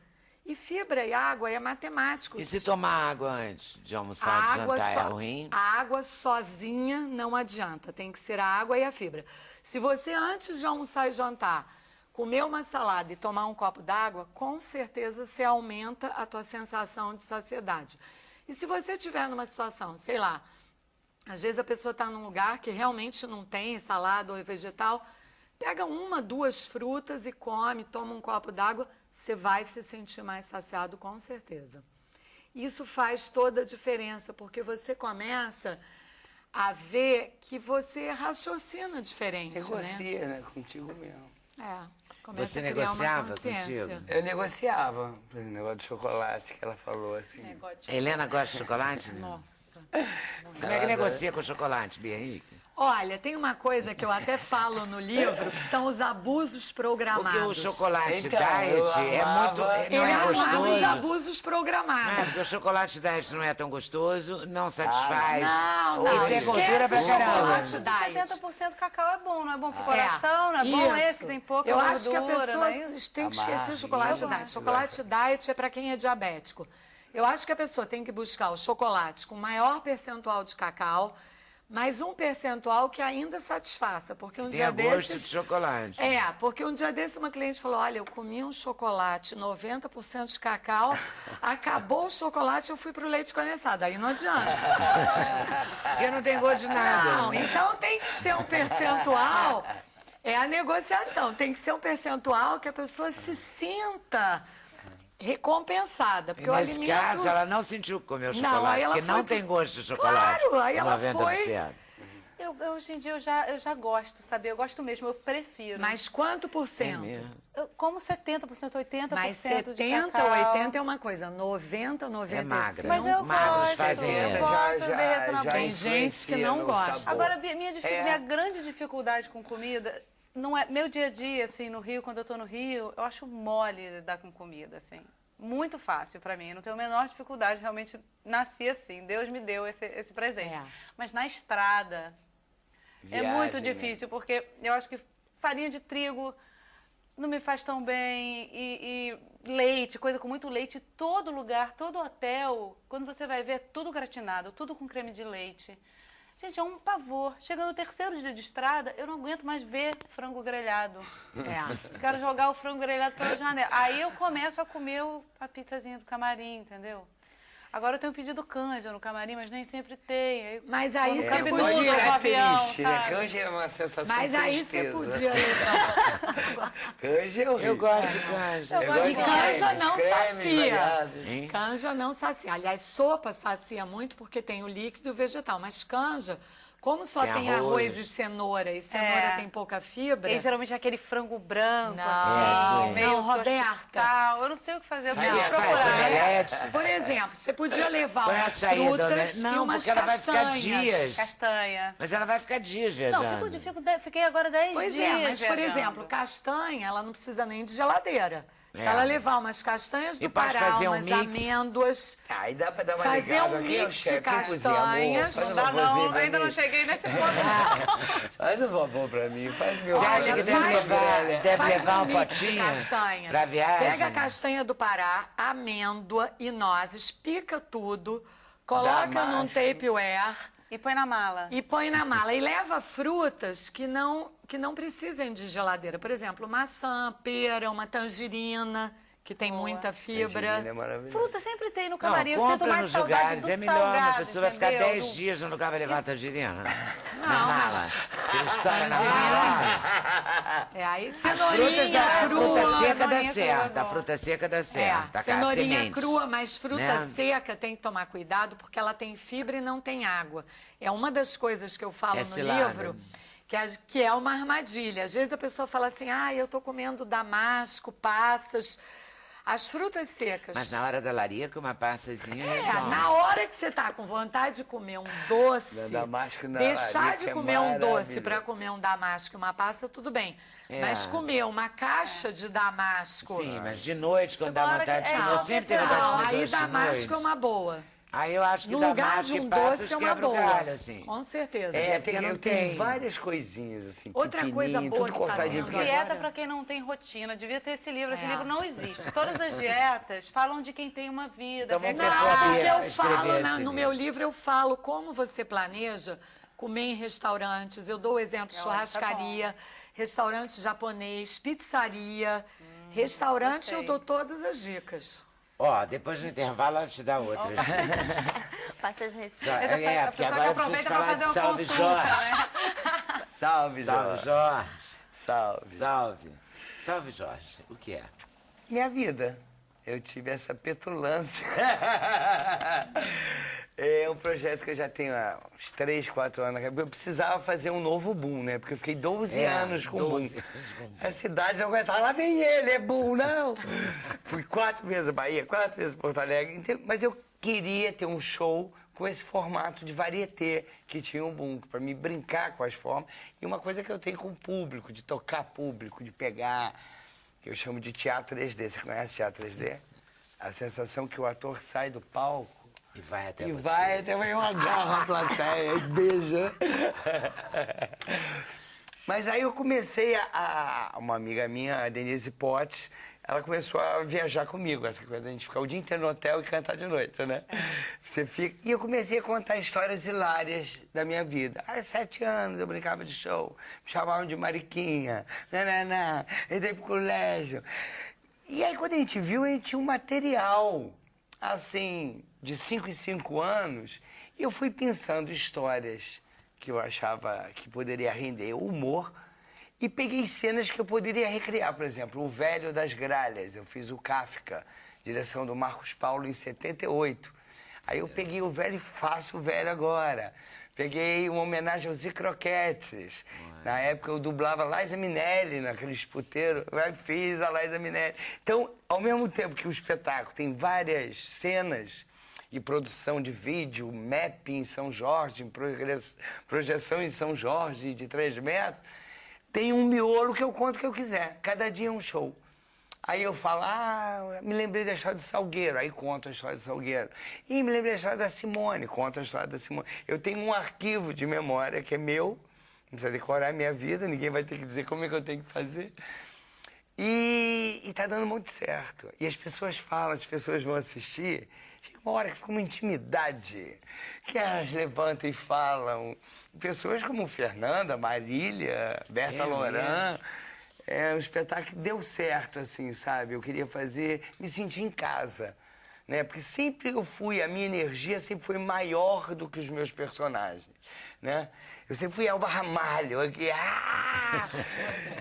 E fibra e água é matemático. E se tomar água antes de almoçar, A de água, jantar, é ruim? a água sozinha não adianta, tem que ser a água e a fibra. Se você, antes de almoçar e jantar, comer uma salada e tomar um copo d'água, com certeza você aumenta a tua sensação de saciedade. E se você estiver numa situação, sei lá, às vezes a pessoa está num lugar que realmente não tem salada ou vegetal, pega 1, 2 frutas e come, toma um copo d'água, você vai se sentir mais saciado, com certeza. Isso faz toda a diferença, porque você começa a ver que você raciocina diferente, Negocia, né? Contigo mesmo. né? Começa Você a criar uma negociava consciência. contigo? Eu negociava, por exemplo, o negócio de chocolate que ela falou assim. Negócio de- A Helena gosta de chocolate? Né? Nossa. Como é que negocia com chocolate, Bia Henrique? Olha, tem uma coisa que eu até falo no livro, que são os abusos programados. Porque o chocolate Então, diet eu é amava- muito... Ele Não é amava os gostoso. abusos Não é, programados. porque o chocolate diet não é tão gostoso, não satisfaz. Não, E não, tem esquece gordura pra o caramba. chocolate diet. 70% cacau é bom, não é bom pro coração, não é bom Isso. esse que tem pouca Eu gordura, acho que a pessoa não é isso? tem que esquecer o chocolate Amargo. diet. Chocolate diet é para quem é diabético. Eu acho que a pessoa tem que buscar o chocolate com maior percentual de cacau, mas um percentual que ainda satisfaça, porque um dia Tem gosto de desses... chocolate. Porque um dia desse uma cliente falou: olha, eu comi um chocolate 90% de cacau, acabou o chocolate, eu fui pro leite condensado. Aí não adianta. Porque não tem gosto de nada. Não, então tem que ser um percentual, é a negociação, tem que ser um percentual que a pessoa se sinta recompensada, E porque o nesse alimento... caso, ela não sentiu que comeu Não, chocolate, aí ela porque foi não pro- tem gosto de chocolate. Claro, aí ela 90%. foi- Hoje em dia eu já gosto, sabe? Eu gosto mesmo, eu prefiro. Mas quanto por É cento? mesmo. Eu como 70%, 80% Mas de 70, cacau. 80 é uma coisa, 90, 95. magra. Mas eu Magros gosto, fazem eu isso. gosto, eu derreto na boca. Tem gente que não gosta. Agora, minha grande dificuldade com comida, não é meu dia a dia, assim, no Rio, quando eu tô no Rio, eu acho mole lidar com comida, assim. Muito fácil pra mim, eu não tenho a menor dificuldade, realmente nasci assim, Deus me deu esse presente. É. Mas na estrada é Viagem, muito né? difícil, porque eu acho que farinha de trigo não me faz tão bem, e leite, coisa com muito leite, todo lugar, todo hotel, quando você vai ver, é tudo gratinado, tudo com creme de leite. Gente, é um pavor. Chega no terceiro dia de estrada, eu não aguento mais ver frango grelhado. Eu quero jogar o frango grelhado pela janela. Aí eu começo a comer a pizzazinha do camarim, entendeu? Agora eu tenho pedido canja no camarim, mas nem sempre tem. Mas aí Quando você cabe podia... duas no É avião, triste, né? sabe? Canja é uma sensação Mas de aí você tristeza. podia levar... Canja é horrível. Eu gosto de canja. Eu gosto E de canja cremes, não cremes sacia. variados. Hein? Canja não sacia. Aliás, sopa sacia muito porque tem o líquido e o vegetal. Mas canja, como só Tem tem arroz. arroz e cenoura tem pouca fibra... E geralmente é aquele frango branco, Não, assim, meio não, Roberta. hospital. Eu não sei o que fazer, eu Sabe o preciso que faz? procurar. Omelete? Por exemplo, você podia levar Põe umas açaí, frutas dona- e Não, umas porque ela vai ficar castanhas. dias. Castanha. Mas ela vai ficar dias Não, viajando. fiquei agora 10 Pois dias é, mas por viajando. exemplo, castanha, ela não precisa nem de geladeira. Se É. ela levar umas castanhas E do pode Pará, fazer um umas mix. amêndoas, Aí dá pra dar uma Fazer ligada. um Quem é o mix de chefe? Quem cozinha, amor? castanhas. Faz um Não dá favorzinho não, pra ainda não mim. cheguei nesse ponto. Faz um favor pra mim, faz meu Você acha favor. que deve faz- levar, deve faz levar um mix de potinho castanhas. pra viagem? Pega a castanha do Pará, amêndoa e nozes, pica tudo, coloca num Damasco. Tupperware E põe na mala. e põe na mala. E leva frutas que não precisem de geladeira. Por exemplo, maçã, pera, uma tangerina, que tem muita fibra. Tangerina é maravilhoso. Fruta sempre tem no Não, camarim. Eu sinto compra mais nos saudade lugares. do É melhor, salgado, uma pessoa vai ficar entendeu? 10 dias no lugar, vai levar tangerina. Na Não, mala. mas- Ele estoura na mala. Aí, As frutas, cenourinha a fruta crua. seca dá cenourinha certo. crua. A fruta seca dá certo. É, a cenourinha semente. crua, mas fruta Né? seca tem que tomar cuidado porque ela tem fibra e não tem água. É uma das coisas que eu falo É no cilada. livro, que é uma armadilha. Às vezes a pessoa fala assim, eu tô comendo damasco, passas. As frutas secas. Mas na hora da larica, uma passazinha. Na hora que você tá com vontade de comer um doce, Na damasco na deixar larica de é comer um doce maravilhoso. para comer um damasco e uma passa, tudo bem. É. Mas comer uma caixa de damasco... Sim, mas de noite, quando dá Chegou a hora vontade de que- comer, eu não, sempre tenho vontade de Não, comer aí doce de damasco noite. é uma boa. Aí eu acho que No lugar damasco de e um passas doce é uma quebra o boa. galho, assim. Com certeza. É, porque tem, não eu tenho tem. várias coisinhas, assim, Outra coisa pequenininho, boa tudo que tá cortadinho. vendo porque- Dieta agora- para quem não tem rotina. Devia ter esse livro. Esse É. livro não existe. Todas as dietas falam de quem tem uma vida. Então vamos regrada. ter Não, Pode porque eu escrever falo, esse no livro. meu livro, eu falo como você planeja comer em restaurantes. Eu dou o exemplo de É, churrascaria, restaurante japonês, pizzaria. Restaurante gostei. eu dou todas as dicas. Ó, depois no intervalo ela te dá outras. Passa as receitas. Essa é a porque pessoa que agora eu preciso aproveita para falar fazer de uma Salve consulta, Jorge. né? Salve, Salve, Jorge. Jorge. Salve. Salve. Salve, Jorge. O que é? Minha vida. Eu tive essa petulância. É um projeto que eu já tenho há uns 3, 4 anos. Eu precisava fazer um novo boom, né? Porque eu fiquei 12 anos com 12 boom. anos com boom. A cidade não aguentava. Lá vem ele, é boom, não. Fui 4 vezes a Bahia, 4 vezes a Porto Alegre. Mas eu queria ter um show com esse formato de varieté que tinha um boom, para me brincar com as formas. E uma coisa que eu tenho com o público, de tocar público, de pegar, que eu chamo de teatro 3D. Você conhece teatro 3D? A sensação que o ator sai do palco E vai até e você. vai até eu agarro a plateia e beija. Mas aí eu comecei uma amiga minha, a Denise Potts, ela começou a viajar comigo, essa coisa da gente ficar o dia inteiro no hotel e cantar de noite, né? Você fica... E eu comecei a contar histórias hilárias da minha vida. Há 7 anos eu brincava de show, me chamavam de Mariquinha, entrei pro colégio. E aí quando a gente viu, a gente tinha um material, assim, de 5 em 5 anos, e eu fui pensando histórias que eu achava que poderia render humor, e peguei cenas que eu poderia recriar. Por exemplo, O Velho das Gralhas. Eu fiz o Kafka, direção do Marcos Paulo, em 78. Aí eu peguei o velho e faço o velho agora. Peguei uma homenagem aos Croquetes. Na época eu dublava Liza Minnelli naquele esputeiro. Eu fiz a Liza Minnelli. Então, ao mesmo tempo que o espetáculo tem várias cenas e produção de vídeo, mapping em São Jorge, projeção em São Jorge de 3 metros, tem um miolo que eu conto o que eu quiser. Cada dia é um show. Aí eu falo, me lembrei da história de Salgueiro, aí conto a história de Salgueiro. E me lembrei da história da Simone, conto a história da Simone. Eu tenho um arquivo de memória que é meu, não precisa decorar a minha vida, ninguém vai ter que dizer como é que eu tenho que fazer. E tá dando muito certo. E as pessoas falam, as pessoas vão assistir, chega uma hora que fica uma intimidade, que elas levantam e falam. Pessoas como Fernanda, Marília, Berta Loran. É um espetáculo que deu certo, assim, sabe? Eu queria fazer, me sentir em casa, né? Porque sempre a minha energia sempre foi maior do que os meus personagens, né? Eu sempre fui Elba Ramalho, aqui,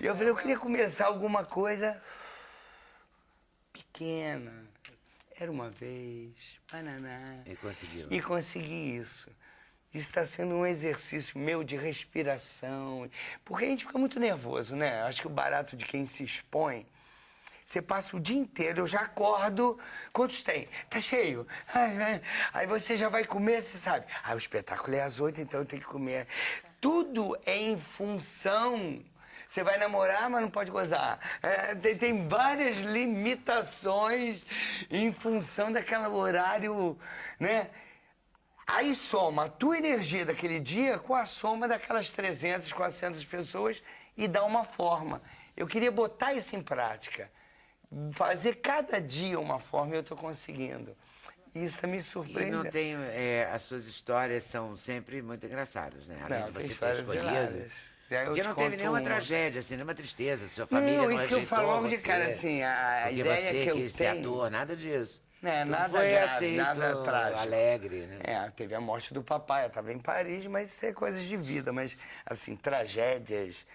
E eu falei, eu queria começar alguma coisa pequena. Era uma vez, bananá. E conseguiu. E consegui isso. Isso está sendo um exercício meu de respiração. Porque a gente fica muito nervoso, né? Acho que o barato de quem se expõe, você passa o dia inteiro, eu já acordo, quantos tem? Tá cheio. Aí você já vai comer, você sabe. O espetáculo é às 8, então eu tenho que comer. Tudo é em função. Você vai namorar, mas não pode gozar. Tem várias limitações em função daquele horário, né? Aí soma a tua energia daquele dia com a soma daquelas 300, 400 pessoas e dá uma forma. Eu queria botar isso em prática. Fazer cada dia uma forma e eu estou conseguindo. Isso me surpreende. E não tem... as suas histórias são sempre muito engraçadas, né? Além Não, de tem você ter histórias escolhido. hilárias. Porque não teve nenhuma tragédia, assim, nenhuma tristeza. Sua família Não, não isso que eu rejeitou falo logo de você, cara, assim, a ideia você que eu quis ser tenho... ator, nada disso. Tudo nada foi grave, aceito, nada trágico. alegre, né? Teve a morte do papai, eu estava em Paris, mas isso é coisas de vida. Mas, assim, tragédias,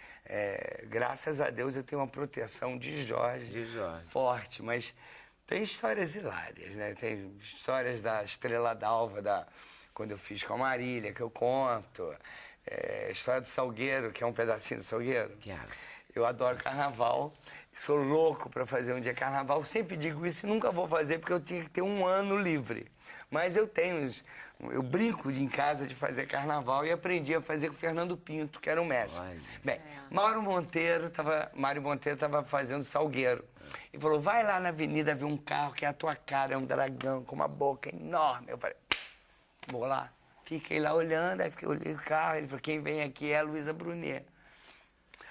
graças a Deus eu tenho uma proteção de Jorge. Forte, mas tem histórias hilárias, né? Tem histórias da Estrela d'Alva, quando eu fiz com a Marília, que eu conto. História do Salgueiro, que é um pedacinho do Salgueiro. Eu adoro carnaval, sou louco para fazer um dia carnaval. Sempre digo isso e nunca vou fazer porque eu tinha que ter um ano livre. Mas eu eu brinco em casa de fazer carnaval e aprendi a fazer com o Fernando Pinto, que era o mestre. Bem, Mário Monteiro estava fazendo Salgueiro. E falou, vai lá na avenida ver um carro que é a tua cara, é um dragão com uma boca enorme. Eu falei, vou lá. Fiquei lá olhando, aí olhei o carro, ele falou, quem vem aqui é a Luísa Brunet.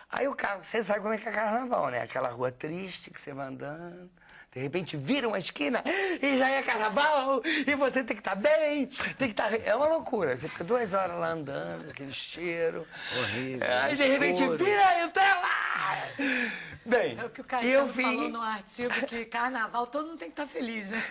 Aí o carro, você sabe como é que é carnaval, né? Aquela rua triste que você vai andando, de repente vira uma esquina e já é carnaval, e você tem que estar bem, tem que estar... É uma loucura, você fica 2 horas lá andando, aquele cheiro. Horrível. Aí de repente vira, entra lá. Bem, é o que o Caetano falou no artigo, que carnaval todo mundo tem que estar feliz, né?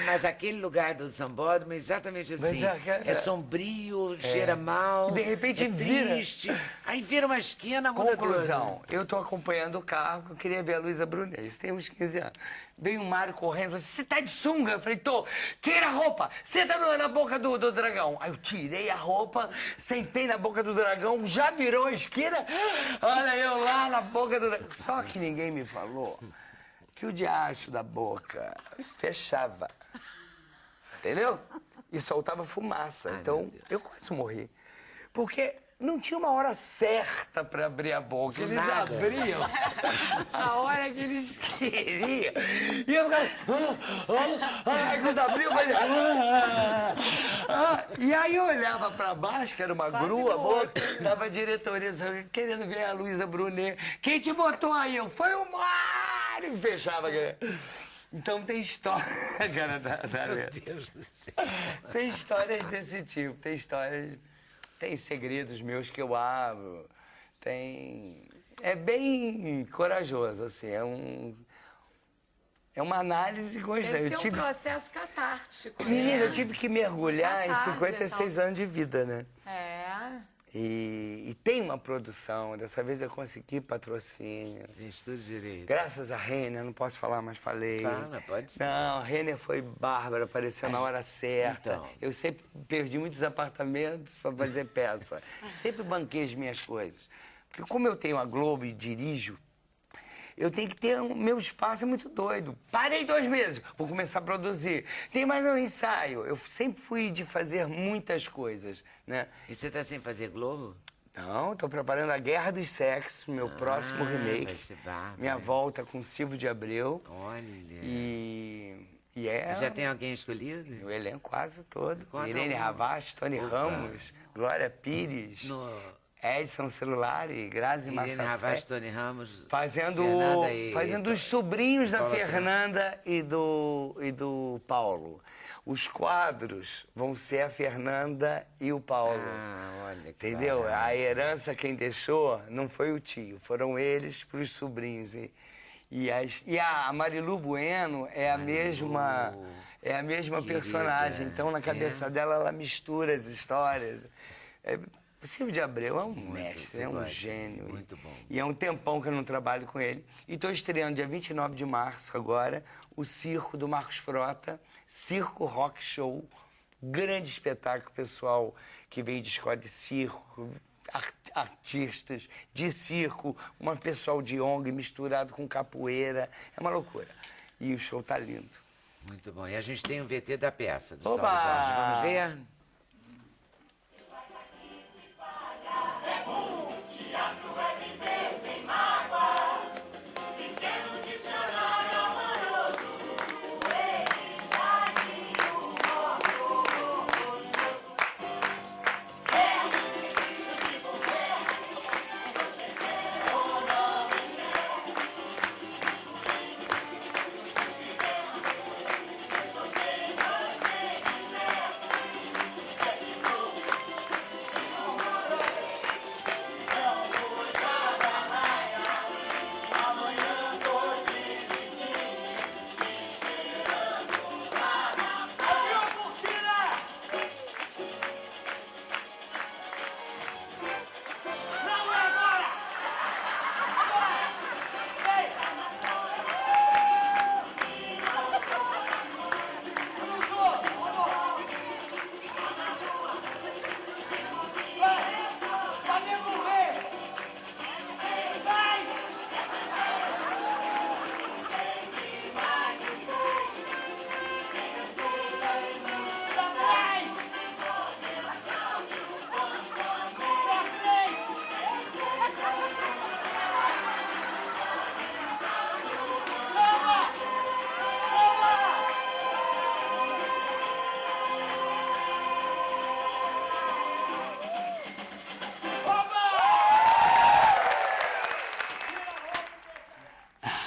Mas aquele lugar do sambódromo é exatamente assim. É sombrio, cheira mal, de repente triste. Aí vira uma esquina, muda Conclusão, eu estou acompanhando o carro, eu queria ver a Luísa Brunet, isso tem uns 15 anos. Veio o Mário correndo, falou, você tá de sunga? Eu falei, tô, tira a roupa, senta na boca do dragão. Aí eu tirei a roupa, sentei na boca do dragão, já virou a esquina, olha eu lá na boca do dragão. Só que ninguém me falou que o diacho da boca fechava, entendeu? E soltava fumaça, então eu quase morri. Porque... não tinha uma hora certa para abrir a boca. Eles abriam a hora que eles queriam. E eu ficava... Aí quando abriu, eu fazia... E aí eu olhava para baixo, que era uma grua, tava a diretoria querendo ver a Luísa Brunet. Quem te botou aí? Eu, foi o Mário! E fechava. Então tem história, cara, Meu Deus do céu. Tem histórias desse tipo, tem histórias... Tem segredos meus que eu abro, é bem corajoso, assim, é uma análise constante. Esse é um processo catártico. Menina, eu tive que mergulhar em 56 anos de vida, né? E tem uma produção. Dessa vez eu consegui patrocínio. Fez tudo direito. Graças a Renner, não posso falar, mas falei. Fala, pode ser. Não, a Renner foi bárbara, apareceu na hora certa. Então. Eu sempre perdi muitos apartamentos para fazer peça. Sempre banquei as minhas coisas. Porque como eu tenho a Globo e dirijo, eu tenho que ter... Meu espaço é muito doido. Parei 2 meses, vou começar a produzir. Tem mais um ensaio. Eu sempre fui de fazer muitas coisas, né? E você tá sem fazer Globo? Não, estou preparando a Guerra dos Sexos, meu próximo remake. Vai ser bárbaro. Minha volta com Silvio de Abreu. Olha. E é... Já tem alguém escolhido? O elenco quase todo. Conta Irene um. Havas, Tony Opa. Ramos, Glória Pires, Edson Celulari, Grazi Irene Massafé. Havas, Tony Ramos, Fazendo Fernanda os sobrinhos da Paula Fernanda e do Paulo. Os quadros vão ser a Fernanda e o Paulo. Ah, olha que Entendeu? barato. A herança quem deixou não foi o tio, foram eles para os sobrinhos. E a Marilu Bueno é a mesma Querida. personagem. Então na cabeça dela ela mistura as histórias. O Silvio de Abreu é um mestre, é um gosta. gênio. Muito bom. E é um tempão que eu não trabalho com ele. E estou estreando dia 29 de março agora o Circo do Marcos Frota, Circo Rock Show. Grande espetáculo, pessoal que veio de escola de circo, artistas de circo, um pessoal de ONG misturado com capoeira. É uma loucura. E o show tá lindo. Muito bom. E a gente tem um VT da peça do Oba! Salve Jorge. Vamos ver?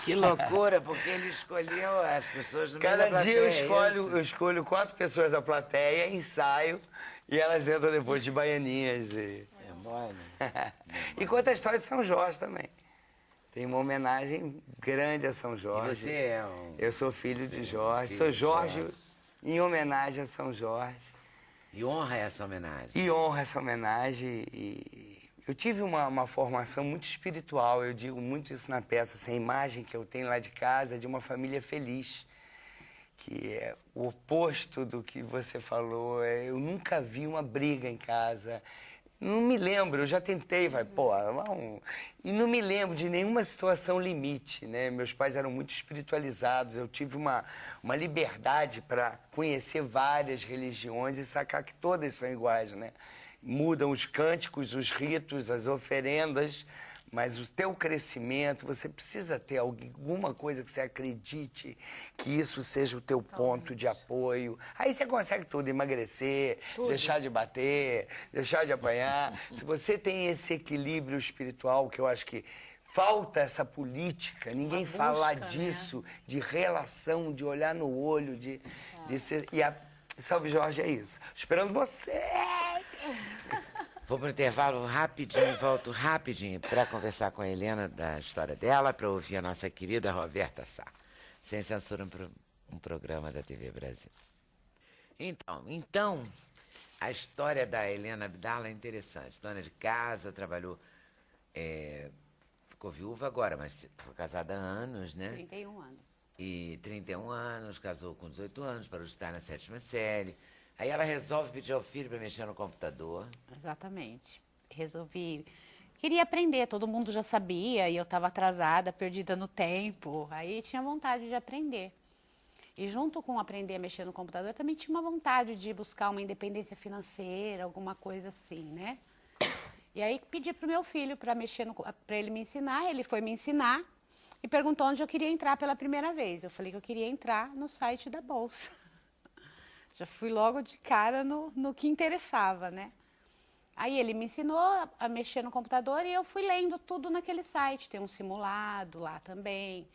Que loucura, porque ele escolheu as pessoas no meio da Cada dia eu plateia, é isso? escolho 4 pessoas da plateia, ensaio, e elas entram depois de baianinhas. É mole. E conta a história de São Jorge também. Tem uma homenagem grande a São E Jorge. você é um... Eu sou filho de Jorge. filho Sou de Jorge Jorge. em homenagem a São Jorge. E honra essa homenagem. E honra essa homenagem. E eu tive uma formação muito espiritual, eu digo muito isso na peça, essa imagem que eu tenho lá de casa de uma família feliz, que é o oposto do que você falou. Eu nunca vi uma briga em casa. Não me lembro, eu já tentei, e não me lembro de nenhuma situação limite, né? Meus pais eram muito espiritualizados, eu tive uma liberdade para conhecer várias religiões e sacar que todas são iguais, né? Mudam os cânticos, os ritos, as oferendas, mas o teu crescimento, você precisa ter alguma coisa que você acredite que isso seja o teu ponto de apoio. Aí você consegue tudo, emagrecer, deixar de bater, deixar de apanhar. Se você tem esse equilíbrio espiritual, que eu acho que falta essa política, ninguém fala disso, de relação, de olhar no olho, de ser... E a Salve Jorge é isso. Esperando vocês! Vou para o intervalo rapidinho, volto rapidinho para conversar com a Helena da história dela, para ouvir a nossa querida Roberta Sá. Sem Censura, um programa da TV Brasil. Então, A história da Helena Abdala é interessante. Dona de casa, trabalhou, ficou viúva agora, mas foi casada há anos, né? 31 anos. E 31 anos, casou com 18 anos, para estar na 7ª série. Aí ela resolve pedir ao filho para mexer no computador. Exatamente. Resolvi. Queria aprender, todo mundo já sabia e eu estava atrasada, perdida no tempo. Aí tinha vontade de aprender. E junto com aprender a mexer no computador, também tinha uma vontade de buscar uma independência financeira, alguma coisa assim, né? E aí pedi para o meu filho para ele me ensinar, ele foi me ensinar e perguntou onde eu queria entrar pela primeira vez. Eu falei que eu queria entrar no site da Bolsa. Já fui logo de cara no que interessava, né? Aí ele me ensinou a mexer no computador e eu fui lendo tudo naquele site. Tem um simulado lá também.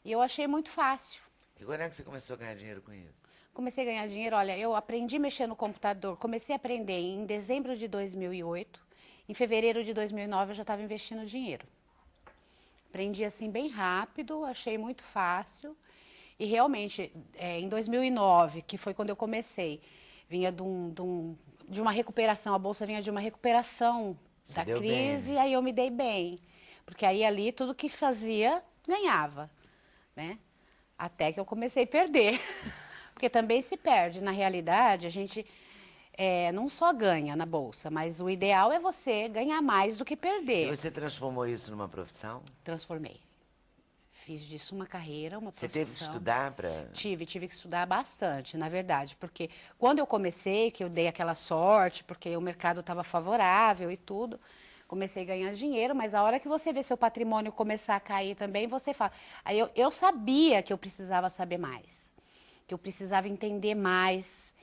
E eu achei muito fácil. E quando é que você começou a ganhar dinheiro com isso? Comecei a ganhar dinheiro, olha, eu aprendi a mexer no computador. Comecei a aprender em dezembro de 2008. Em fevereiro de 2009 eu já estava investindo dinheiro. Aprendi assim bem rápido, achei muito fácil. E realmente, em 2009, que foi quando eu comecei, vinha de uma recuperação, a Bolsa vinha de uma recuperação da crise, aí eu me dei bem. Porque aí ali tudo que fazia, ganhava, né? Até que eu comecei a perder. Porque também se perde. Na realidade, a gente não só ganha na Bolsa, mas o ideal é você ganhar mais do que perder. E você transformou isso numa profissão? Transformei. Fiz disso uma carreira, uma profissão. Você teve que estudar para... Tive que estudar bastante, na verdade, porque quando eu comecei, que eu dei aquela sorte, porque o mercado estava favorável e tudo, comecei a ganhar dinheiro, mas a hora que você vê seu patrimônio começar a cair também, você fala... Aí eu sabia que eu precisava saber mais, que eu precisava entender mais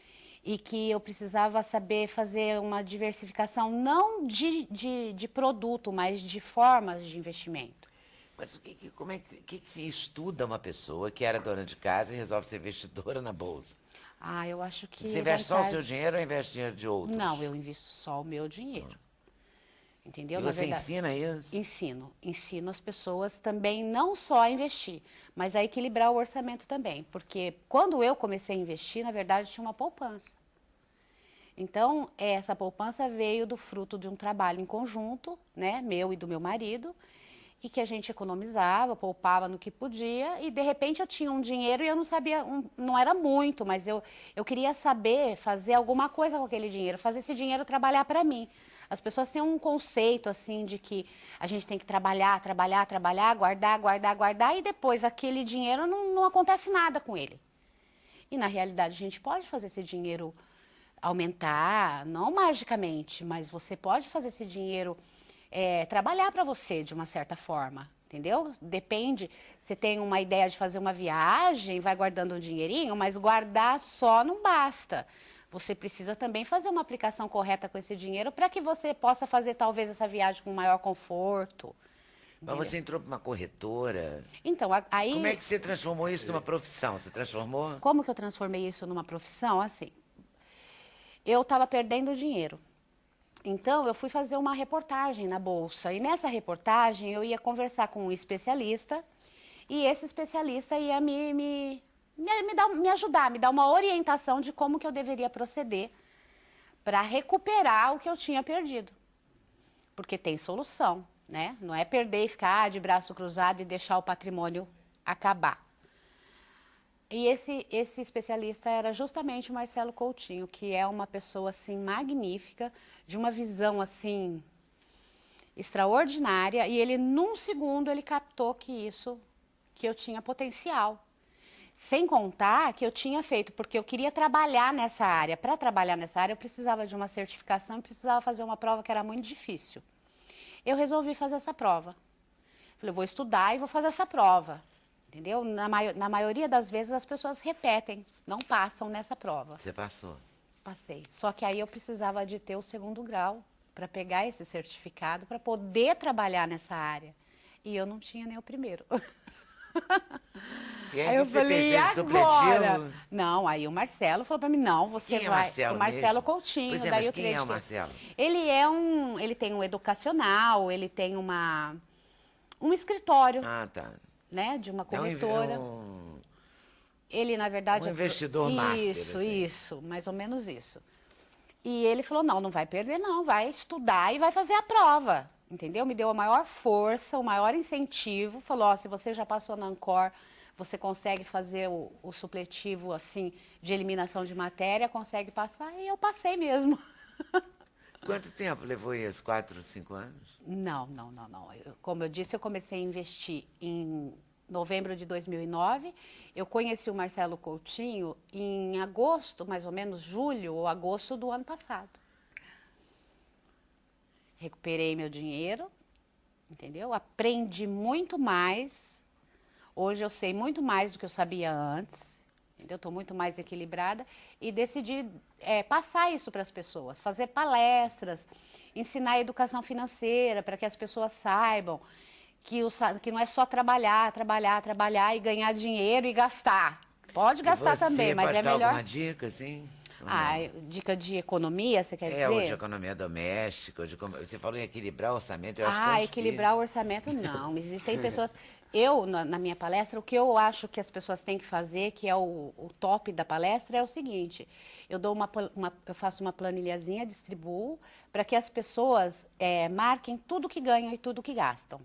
e que eu precisava saber fazer uma diversificação, não de produto, mas de formas de investimento. Mas como é que se estuda uma pessoa que era dona de casa e resolve ser investidora na Bolsa? Ah, eu acho que... Você investe só o seu dinheiro ou investe dinheiro de outros? Não, eu invisto só o meu dinheiro. Entendeu? E Na você verdade, ensina isso? Ensino as pessoas também não só a investir, mas a equilibrar o orçamento também. Porque quando eu comecei a investir, na verdade, tinha uma poupança. Então, essa poupança veio do fruto de um trabalho em conjunto, né, meu e do meu marido, e que a gente economizava, poupava no que podia, e de repente eu tinha um dinheiro e eu não sabia, não era muito, mas eu queria saber fazer alguma coisa com aquele dinheiro, fazer esse dinheiro trabalhar para mim. As pessoas têm um conceito assim de que a gente tem que trabalhar, guardar, e depois aquele dinheiro não acontece nada com ele. E na realidade a gente pode fazer esse dinheiro aumentar, não magicamente, mas você pode fazer esse dinheiro trabalhar para você de uma certa forma, entendeu? Depende, você tem uma ideia de fazer uma viagem, vai guardando um dinheirinho, mas guardar só não basta. Você precisa também fazer uma aplicação correta com esse dinheiro para que você possa fazer talvez essa viagem com maior conforto. Mas você entrou para uma corretora. Então, aí... Como é que você transformou isso numa profissão? Você transformou? Como que eu transformei isso numa profissão? Assim, eu estava perdendo dinheiro. Então, eu fui fazer uma reportagem na Bolsa. E nessa reportagem, eu ia conversar com um especialista. E esse especialista ia me ajudar, me dar uma orientação de como que eu deveria proceder para recuperar o que eu tinha perdido. Porque tem solução, né? Não é perder e ficar de braço cruzado e deixar o patrimônio acabar. E esse especialista era justamente o Marcelo Coutinho, que é uma pessoa, assim, magnífica, de uma visão, assim, extraordinária. E ele, num segundo, ele captou que eu tinha potencial. Sem contar que eu tinha feito, porque eu queria trabalhar nessa área. Para trabalhar nessa área, eu precisava de uma certificação e precisava fazer uma prova que era muito difícil. Eu resolvi fazer essa prova. Falei, eu vou estudar e vou fazer essa prova. Entendeu? Na maioria das vezes as pessoas repetem, não passam nessa prova. Você passou? Passei. Só que aí eu precisava de ter o 2º grau para pegar esse certificado, para poder trabalhar nessa área. E eu não tinha nem o 1º. Aí eu falei, e agora? Não, aí o Marcelo falou para mim, não, você quem vai... É Marcelo o Marcelo mesmo? Coutinho. Pois é, daí mas quem é o Marcelo? Ele tem um educacional, ele tem um escritório. Ah, tá. Né, de uma corretora. Ele, na verdade... Um investidor master. Isso, mais ou menos isso. E ele falou, não, não vai perder não, vai estudar e vai fazer a prova, entendeu? Me deu a maior força, o maior incentivo, falou, ó, se você já passou na Ancor, você consegue fazer o supletivo, assim, de eliminação de matéria, consegue passar, e eu passei mesmo. Quanto tempo levou isso? 4, 5 anos? Não. Como eu disse, eu comecei a investir em novembro de 2009. Eu conheci o Marcelo Coutinho em agosto, mais ou menos, julho ou agosto do ano passado. Recuperei meu dinheiro, entendeu? Aprendi muito mais. Hoje eu sei muito mais do que eu sabia antes. Eu estou muito mais equilibrada e decidi passar isso para as pessoas, fazer palestras, ensinar educação financeira para que as pessoas saibam que não é só trabalhar e ganhar dinheiro e gastar. Pode gastar também, mas é melhor... Você pode dar alguma dica, assim? Dica de economia, você quer dizer? Ou de economia doméstica, você falou em equilibrar o orçamento, eu acho tão equilibrar difícil. o orçamento, não. Existem pessoas... Eu, na minha palestra, o que eu acho que as pessoas têm que fazer, que é o top da palestra, é o seguinte. Eu faço uma planilhazinha, distribuo, para que as pessoas marquem tudo que ganham e tudo que gastam.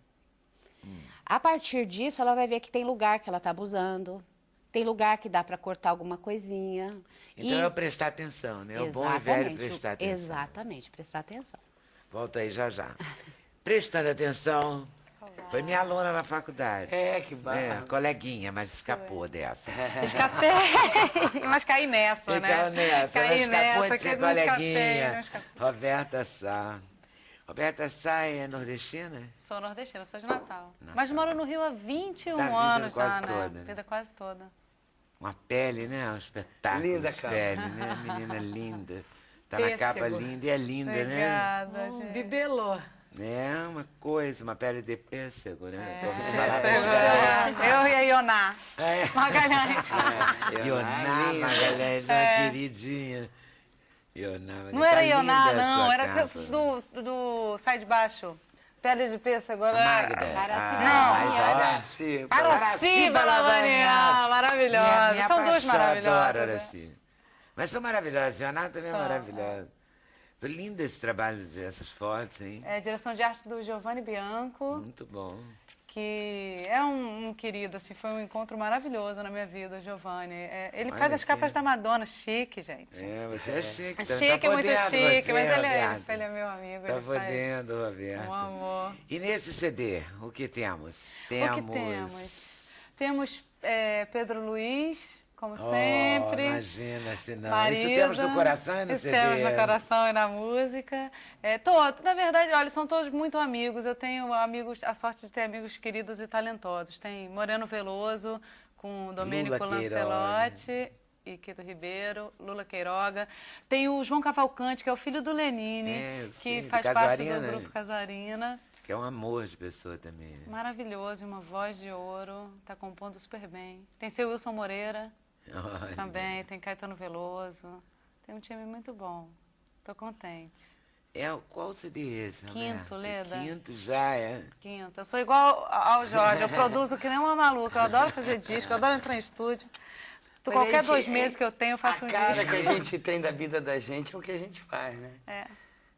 A partir disso, ela vai ver que tem lugar que ela está abusando, tem lugar que dá para cortar alguma coisinha. Então é prestar atenção, né? O bom e velho prestar atenção. Exatamente, prestar atenção. Volto aí já. Prestando atenção, foi minha aluna na faculdade. Que barra. Coleguinha, mas escapou dessa. Escapei, mas caí nessa, né? Ficou nessa, ela Caí escapou nessa, de ser que não escapei, coleguinha. não escapei. Roberta Sá. Roberta Sá é nordestina? Sou nordestina, sou de Natal. Mas moro no Rio há 21 Tá a vida anos quase já, toda, né? né? Vida quase toda. Uma pele, né? Um espetáculo. Linda, de cara. pele, né? Menina linda. Tá na Pêssego. capa linda e é linda, né? Obrigada, gente. Bibelô. É uma coisa, uma pele de pêssego, né? Vamos Essa falar é das boa. Eu e a Ioná. Magalhães. Magalhães. Ioná Magalhães, uma queridinha. Ioná Magalhães. Não era Tá Ioná, linda a não. sua Era capa. do Sai de Baixo. Pele de pêssego. Era... Magda. Não. Mas Araciba Lavanian. Maravilhosa. Minha São duas paixão, adoro maravilhosas. né? Araciba. Mas são maravilhosas. Ioná também é maravilhosa. Foi lindo esse trabalho dessas fotos, hein? É, direção de arte do Giovanni Bianco, Muito bom. que é um querido, assim, foi um encontro maravilhoso na minha vida, o Giovanni. Ele Olha faz as aqui. capas da Madonna, chique, gente. Você é chique. É tá chique, muito podendo chique, você, mas Roberto. ele é meu amigo. Tá ele faz podendo, Roberto. um amor. E nesse CD, o que temos? O que temos? Temos Pedro Luiz, como Oh, sempre. imagina, se não. Marisa, Isso temos no coração e no isso CD. temos no coração e na música. Na verdade, olha, são todos muito amigos. Eu tenho amigos, a sorte de ter amigos queridos e talentosos. Tem Moreno Veloso, com Domênico Lula Lancelotti e Quito Ribeiro, Lula Queiroga. Tem o João Cavalcante, que é o filho do Lenine, que sim, faz de parte do Casuarina, grupo Casuarina. Que é um amor de pessoa também. Né? Maravilhoso, e uma voz de ouro. Está compondo super bem. Tem seu Wilson Moreira. Olha. Também, tem Caetano Veloso. Tem um time muito bom. Tô contente. Qual CD é esse, Quinto, Roberto? Leda. Quinto já é. Quinta. Eu sou igual ao Jorge. Eu produzo que nem uma maluca. Eu adoro fazer disco, eu adoro entrar em estúdio. Mas Qualquer a gente- 2 meses que eu tenho, eu faço um A cara disco. que a gente tem da vida da gente é o que a gente faz, né?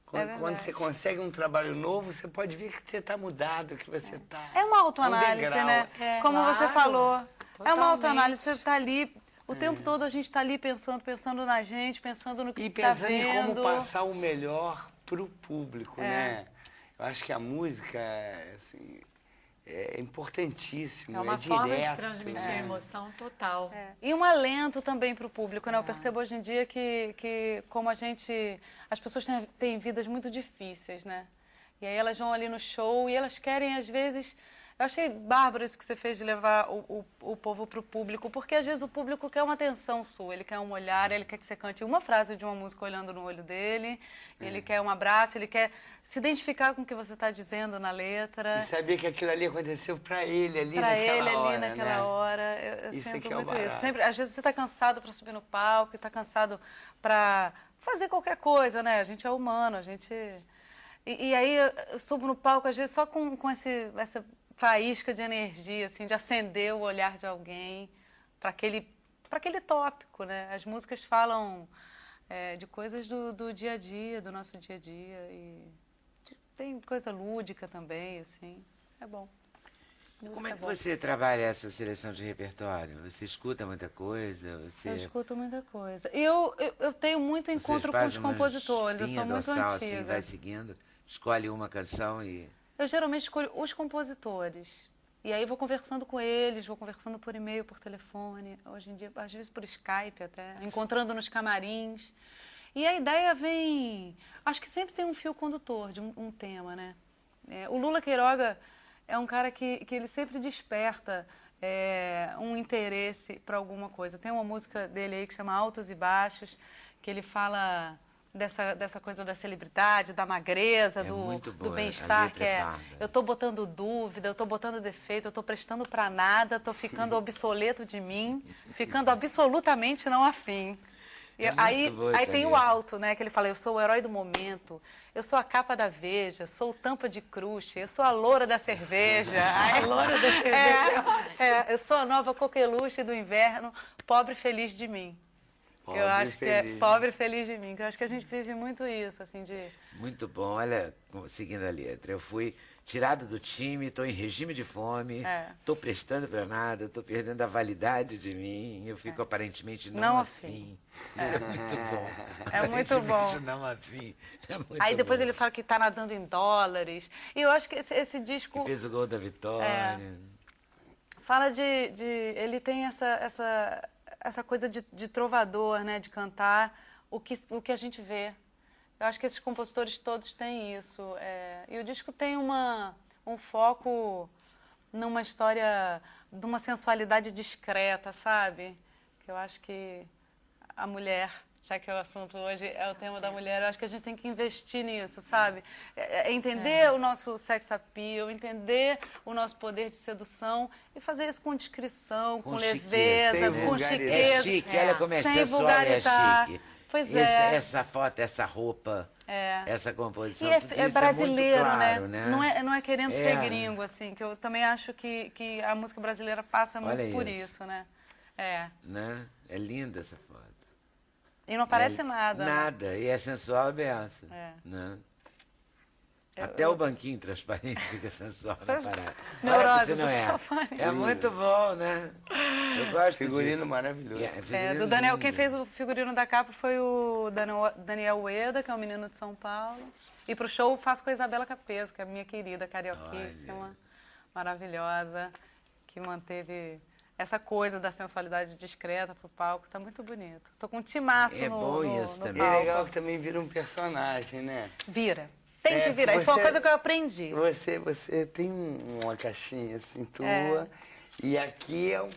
Quando verdade. você consegue um trabalho novo, você pode ver que você está mudado, que você está... É uma autoanálise, degrau. né? Como você claro. falou. É uma Totalmente. autoanálise. Você está ali, o tempo todo a gente está ali pensando na gente, pensando no que E está pensando em vendo. como passar o melhor pro público, né? Eu acho que a música, assim, é importantíssimo, É uma direto. forma de transmitir emoção total. E um alento também para o público, né? Eu percebo hoje em dia que como as pessoas têm vidas muito difíceis, né? E aí elas vão ali no show e elas querem, às vezes... Eu achei bárbaro isso que você fez de levar o povo para o público, porque às vezes o público quer uma atenção sua, ele quer um olhar, ele quer que você cante uma frase de uma música olhando no olho dele, ele quer um abraço, ele quer se identificar com o que você está dizendo na letra. E saber que aquilo ali aconteceu para ele ali Pra naquela ele hora, ali naquela né? hora, eu Isso sinto que é o muito barato. isso. Sempre, às vezes você está cansado para subir no palco, está cansado para fazer qualquer coisa, né? A gente é humano, a gente... E aí eu subo no palco, às vezes, só com essa faísca de energia, assim, de acender o olhar de alguém para aquele tópico, né? As músicas falam de coisas do dia a dia, do nosso dia a dia. E tem coisa lúdica também, assim. É bom. Como é que você trabalha essa seleção de repertório? Você escuta muita coisa? Eu escuto muita coisa. Eu tenho muito encontro com os compositores, eu sou muito antiga. Assim, vai seguindo, escolhe uma canção e... Eu geralmente escolho os compositores. E aí vou conversando com eles, vou conversando por e-mail, por telefone, hoje em dia, às vezes por Skype até, encontrando nos camarins. E a ideia vem... Acho que sempre tem um fio condutor de um tema, né? O Lula Queiroga é um cara que ele sempre desperta um interesse para alguma coisa. Tem uma música dele aí que chama Altos e Baixos, que ele fala dessa coisa da celebridade, da magreza, do bem-estar, que eu estou botando dúvida, eu estou botando defeito, eu estou prestando para nada, estou ficando obsoleto de mim, ficando absolutamente não afim. Aí tem o alto, né? Que ele fala, eu sou o herói do momento, eu sou a capa da Veja, sou o tampa de crush, eu sou a loura da cerveja. A loura da cerveja. Eu sou a nova coqueluche do inverno, pobre feliz de mim. Eu acho que é pobre feliz de mim, que eu acho que a gente vive muito isso, assim, de... Muito bom. Olha, seguindo a letra, eu fui tirado do time, estou em regime de fome, estou prestando para nada, estou perdendo a validade de mim, eu fico aparentemente não afim. Isso é muito bom. É muito bom. Não afim. É muito Aí depois bom. ele fala que está nadando em dólares. E eu acho que esse disco... Que fez o gol da vitória. Fala ele tem essa coisa de trovador, né? De cantar o que a gente vê. Eu acho que esses compositores todos têm isso. E o disco tem um foco numa história de uma sensualidade discreta, sabe? Que eu acho que a mulher, já que o assunto hoje é o tema da mulher, eu acho que a gente tem que investir nisso, sabe? Entender o nosso sex appeal, entender o nosso poder de sedução e fazer isso com discrição, com leveza, com chiqueza. É chique, olha como é sensual e é chique. Pois é. Essa foto, essa roupa, essa composição. E tudo é isso brasileiro, muito claro, né? Não é querendo ser gringo, assim, que eu também acho que a música brasileira passa muito por isso, né? Né? É linda essa foto. E não aparece nada. Nada, né? E é sensual a beça. Né? Até o banquinho transparente fica sensual na parada. Neurose não é muito bom, né? Eu gosto figurino disso. Maravilhoso. Do Daniel, quem fez o figurino da capa foi o Daniel Ueda, que é um menino de São Paulo. E pro show faço com a Isabela Capeto, que é a minha querida, carioquíssima, maravilhosa, que manteve essa coisa da sensualidade discreta pro palco. Tá muito bonito. Tô com um timaço no palco. E é legal que também vira um personagem, né? Vira. Tem que virar. Isso é uma coisa que eu aprendi. Você tem uma caixinha assim tua e aqui é um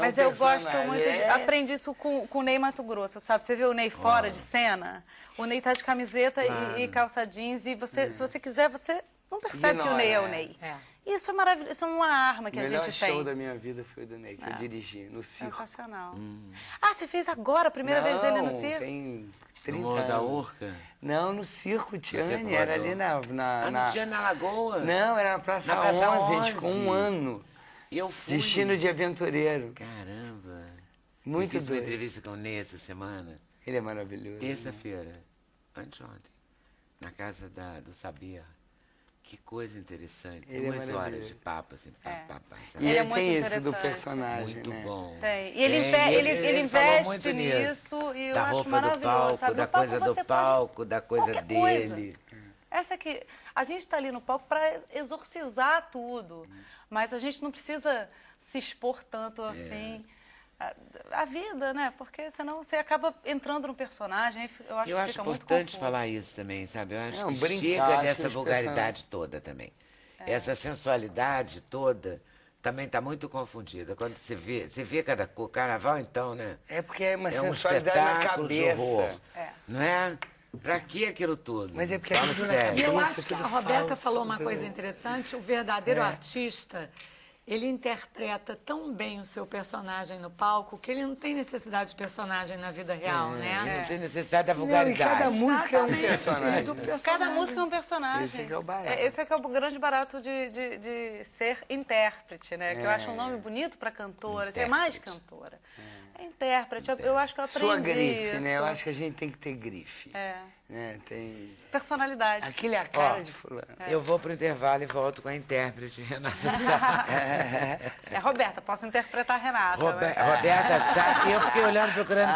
Mas eu gosto muito de... Aprendi isso com o Ney Mato Grosso, sabe? Você vê o Ney fora de cena, o Ney tá de camiseta e calça jeans e se você quiser, você não percebe que o Ney é o Ney. Isso é maravilhoso, isso é uma arma que a gente tem. O melhor show da minha vida foi o do Ney, que eu dirigi no circo. Sensacional. Você fez agora a primeira vez dele no circo? Tem 30 No Morro da Urca? Não, no Circo Tiane, era ali não tinha na Lagoa? Não, era na Praça 11, a gente ficou um ano. Eu fui. Destino de aventureiro. Caramba. Muito fiz uma doido. entrevista com o Ney essa semana. Ele é maravilhoso. Terça-feira, anteontem, na casa do Sabia. Que coisa interessante. Ele 2 horas de papo, assim, E Ele é ele muito tem isso do interessante. personagem, muito né? bom. Tem. E ele investe nisso e eu da acho roupa maravilhoso, do palco, sabe? da No palco coisa você do palco, pode... da coisa qualquer dele. Essa que a gente está ali no palco para exorcizar tudo, mas a gente não precisa se expor tanto assim. A vida, né? Porque senão você acaba entrando no personagem, eu acho que fica muito importante confuso. falar isso também, sabe? Eu acho Não, que brincar, chega acho dessa os vulgaridade toda também. Essa sensualidade toda também está muito confundida. Quando você vê cada cor, carnaval então, né? É porque é uma um sensualidade na espetáculo de cabeça. horror, não é? Pra que aquilo tudo? Mas é porque é Fala tudo na sério. E eu Isso é acho que a tudo Roberta falso, falou uma tudo. coisa interessante, o verdadeiro artista, ele interpreta tão bem o seu personagem no palco que ele não tem necessidade de personagem na vida real, né? Não tem necessidade da Não, e vulgaridade. cada música é um Exatamente, personagem. do personagem. Cada música é um personagem. Esse que é o barato. Esse é que é o grande barato de ser intérprete, né? Que eu acho um nome bonito para cantora, ser mais cantora. É intérprete. Eu acho que eu aprendi Sua grife, isso. né? Eu acho que a gente tem que ter grife. É. Né? Tem... Personalidade. Aquilo é a cara de fulano. Eu vou pro intervalo e volto com a intérprete, Renata Sá. É Roberta, posso interpretar a Renata. mas- Roberta Sá, e eu fiquei olhando, procurando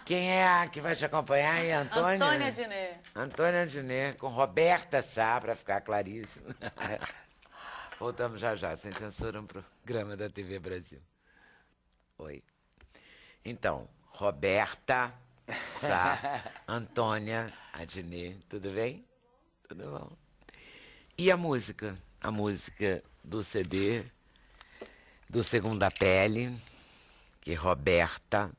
quem é a que vai te acompanhar, e Antônia? Antônia Diné. Antônia Diné, com Roberta Sá, para ficar claríssimo. Voltamos já, sem censura, um programa da TV Brasil. Oi. Então, Roberta Sá, Antônia Adnet, tudo bem? Tudo bom. E a música? A música do CD, do Segunda Pele, que Roberta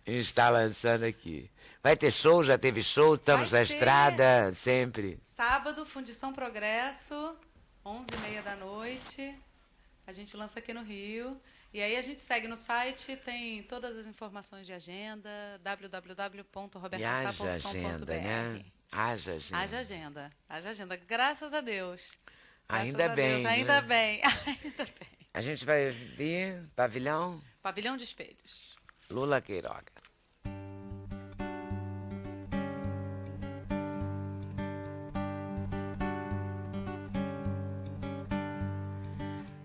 está lançando aqui. Vai ter show? Já teve show? Estamos Vai na ter. estrada, sempre. Sábado, Fundição Progresso, 11h30 da noite. A gente lança aqui no Rio. E aí a gente segue no site, tem todas as informações de agenda, E haja www.robertasá.com.br. agenda, né? Haja agenda. Haja agenda. Haja agenda. Graças a Deus. Graças Ainda a bem, Deus. né? Ainda bem. Ainda bem. A gente vai ver Pavilhão Pavilhão de Espelhos. Lula Queiroga.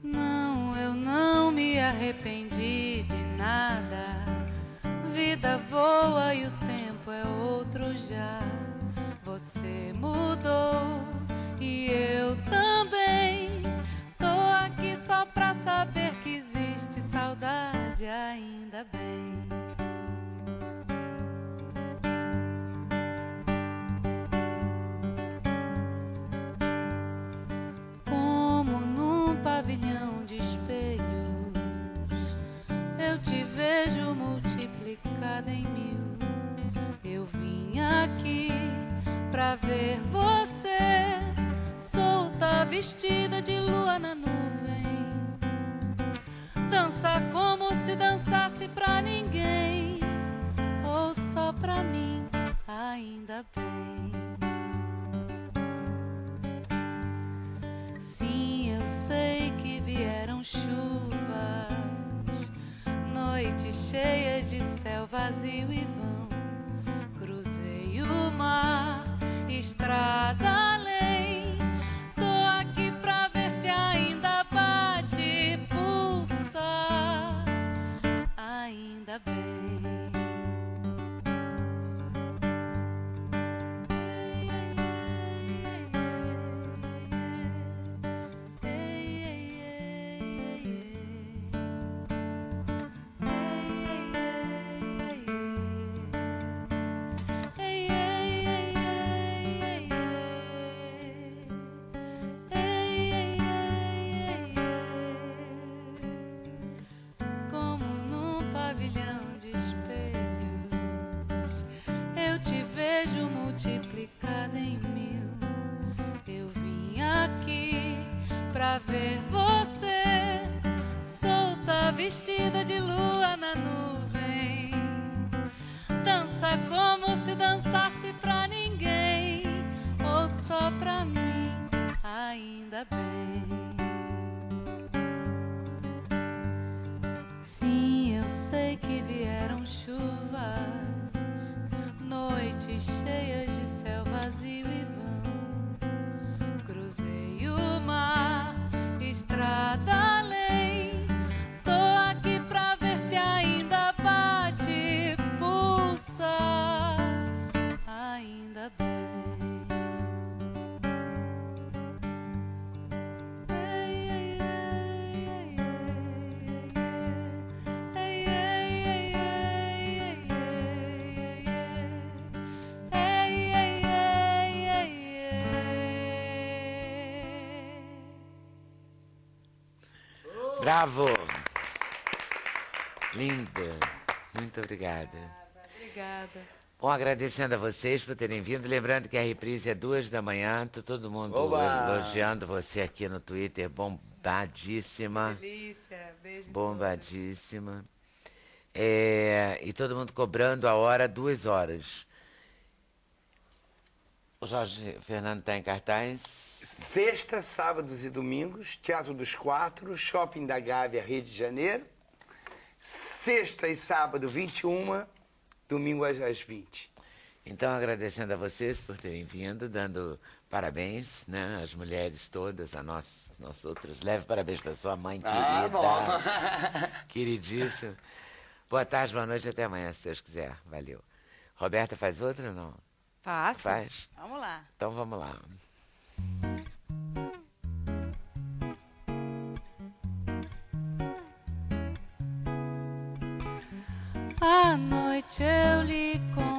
Não, eu não me arrependi de nada. Vida voa e o tempo é outro já. Você mudou e eu também. Tô aqui só pra saber que existe saudade, ainda bem. Como num pavilhão de espelhos, eu te vejo multiplicada em mil. Eu vim aqui pra ver você, solta, vestida de lua na nuvem. Dança como se dançasse pra ninguém, ou só pra mim, ainda bem. Sim, eu sei que vieram chuvas, noites cheias de céu vazio e vão. Cruzei o mar, estrada além. Tô aqui pra ver se ainda bate e pulsa, ainda bem. Como num pavilhão de espelhos, eu te vejo multiplicada em mil. Eu vim aqui pra ver você, solta, vestida de lua na nuvem. Dança como se dançasse pra ninguém, ou só pra mim, ainda bem. Sim, eu sei que vieram chuvas, noites cheias de céu vazio e vão. Cruzei o mar, estrada além. Tô aqui pra ver se ainda bate e pulsa, ainda bem. Bravo! Linda. Muito obrigada. Obrigada. Bom, agradecendo a vocês por terem vindo. Lembrando que a reprise é 2h. Tá todo mundo elogiando você aqui no Twitter. Bombadíssima. Delícia, beijo. Bombadíssima. E todo mundo cobrando a hora 2 horas. O Jorge Fernando está em cartaz. Sexta, sábados e domingos, Teatro dos Quatro, Shopping da Gávea, Rio de Janeiro. Sexta e sábado, 21, domingo às 20. Então, agradecendo a vocês por terem vindo, dando parabéns, né, às mulheres todas, a nós outros. Leve parabéns para sua mãe querida, queridíssima. Boa tarde, boa noite, até amanhã, se Deus quiser. Valeu. Roberta, faz outra ou não? Faço. Faz? Vamos lá. Então, vamos lá. À noite eu lhe conto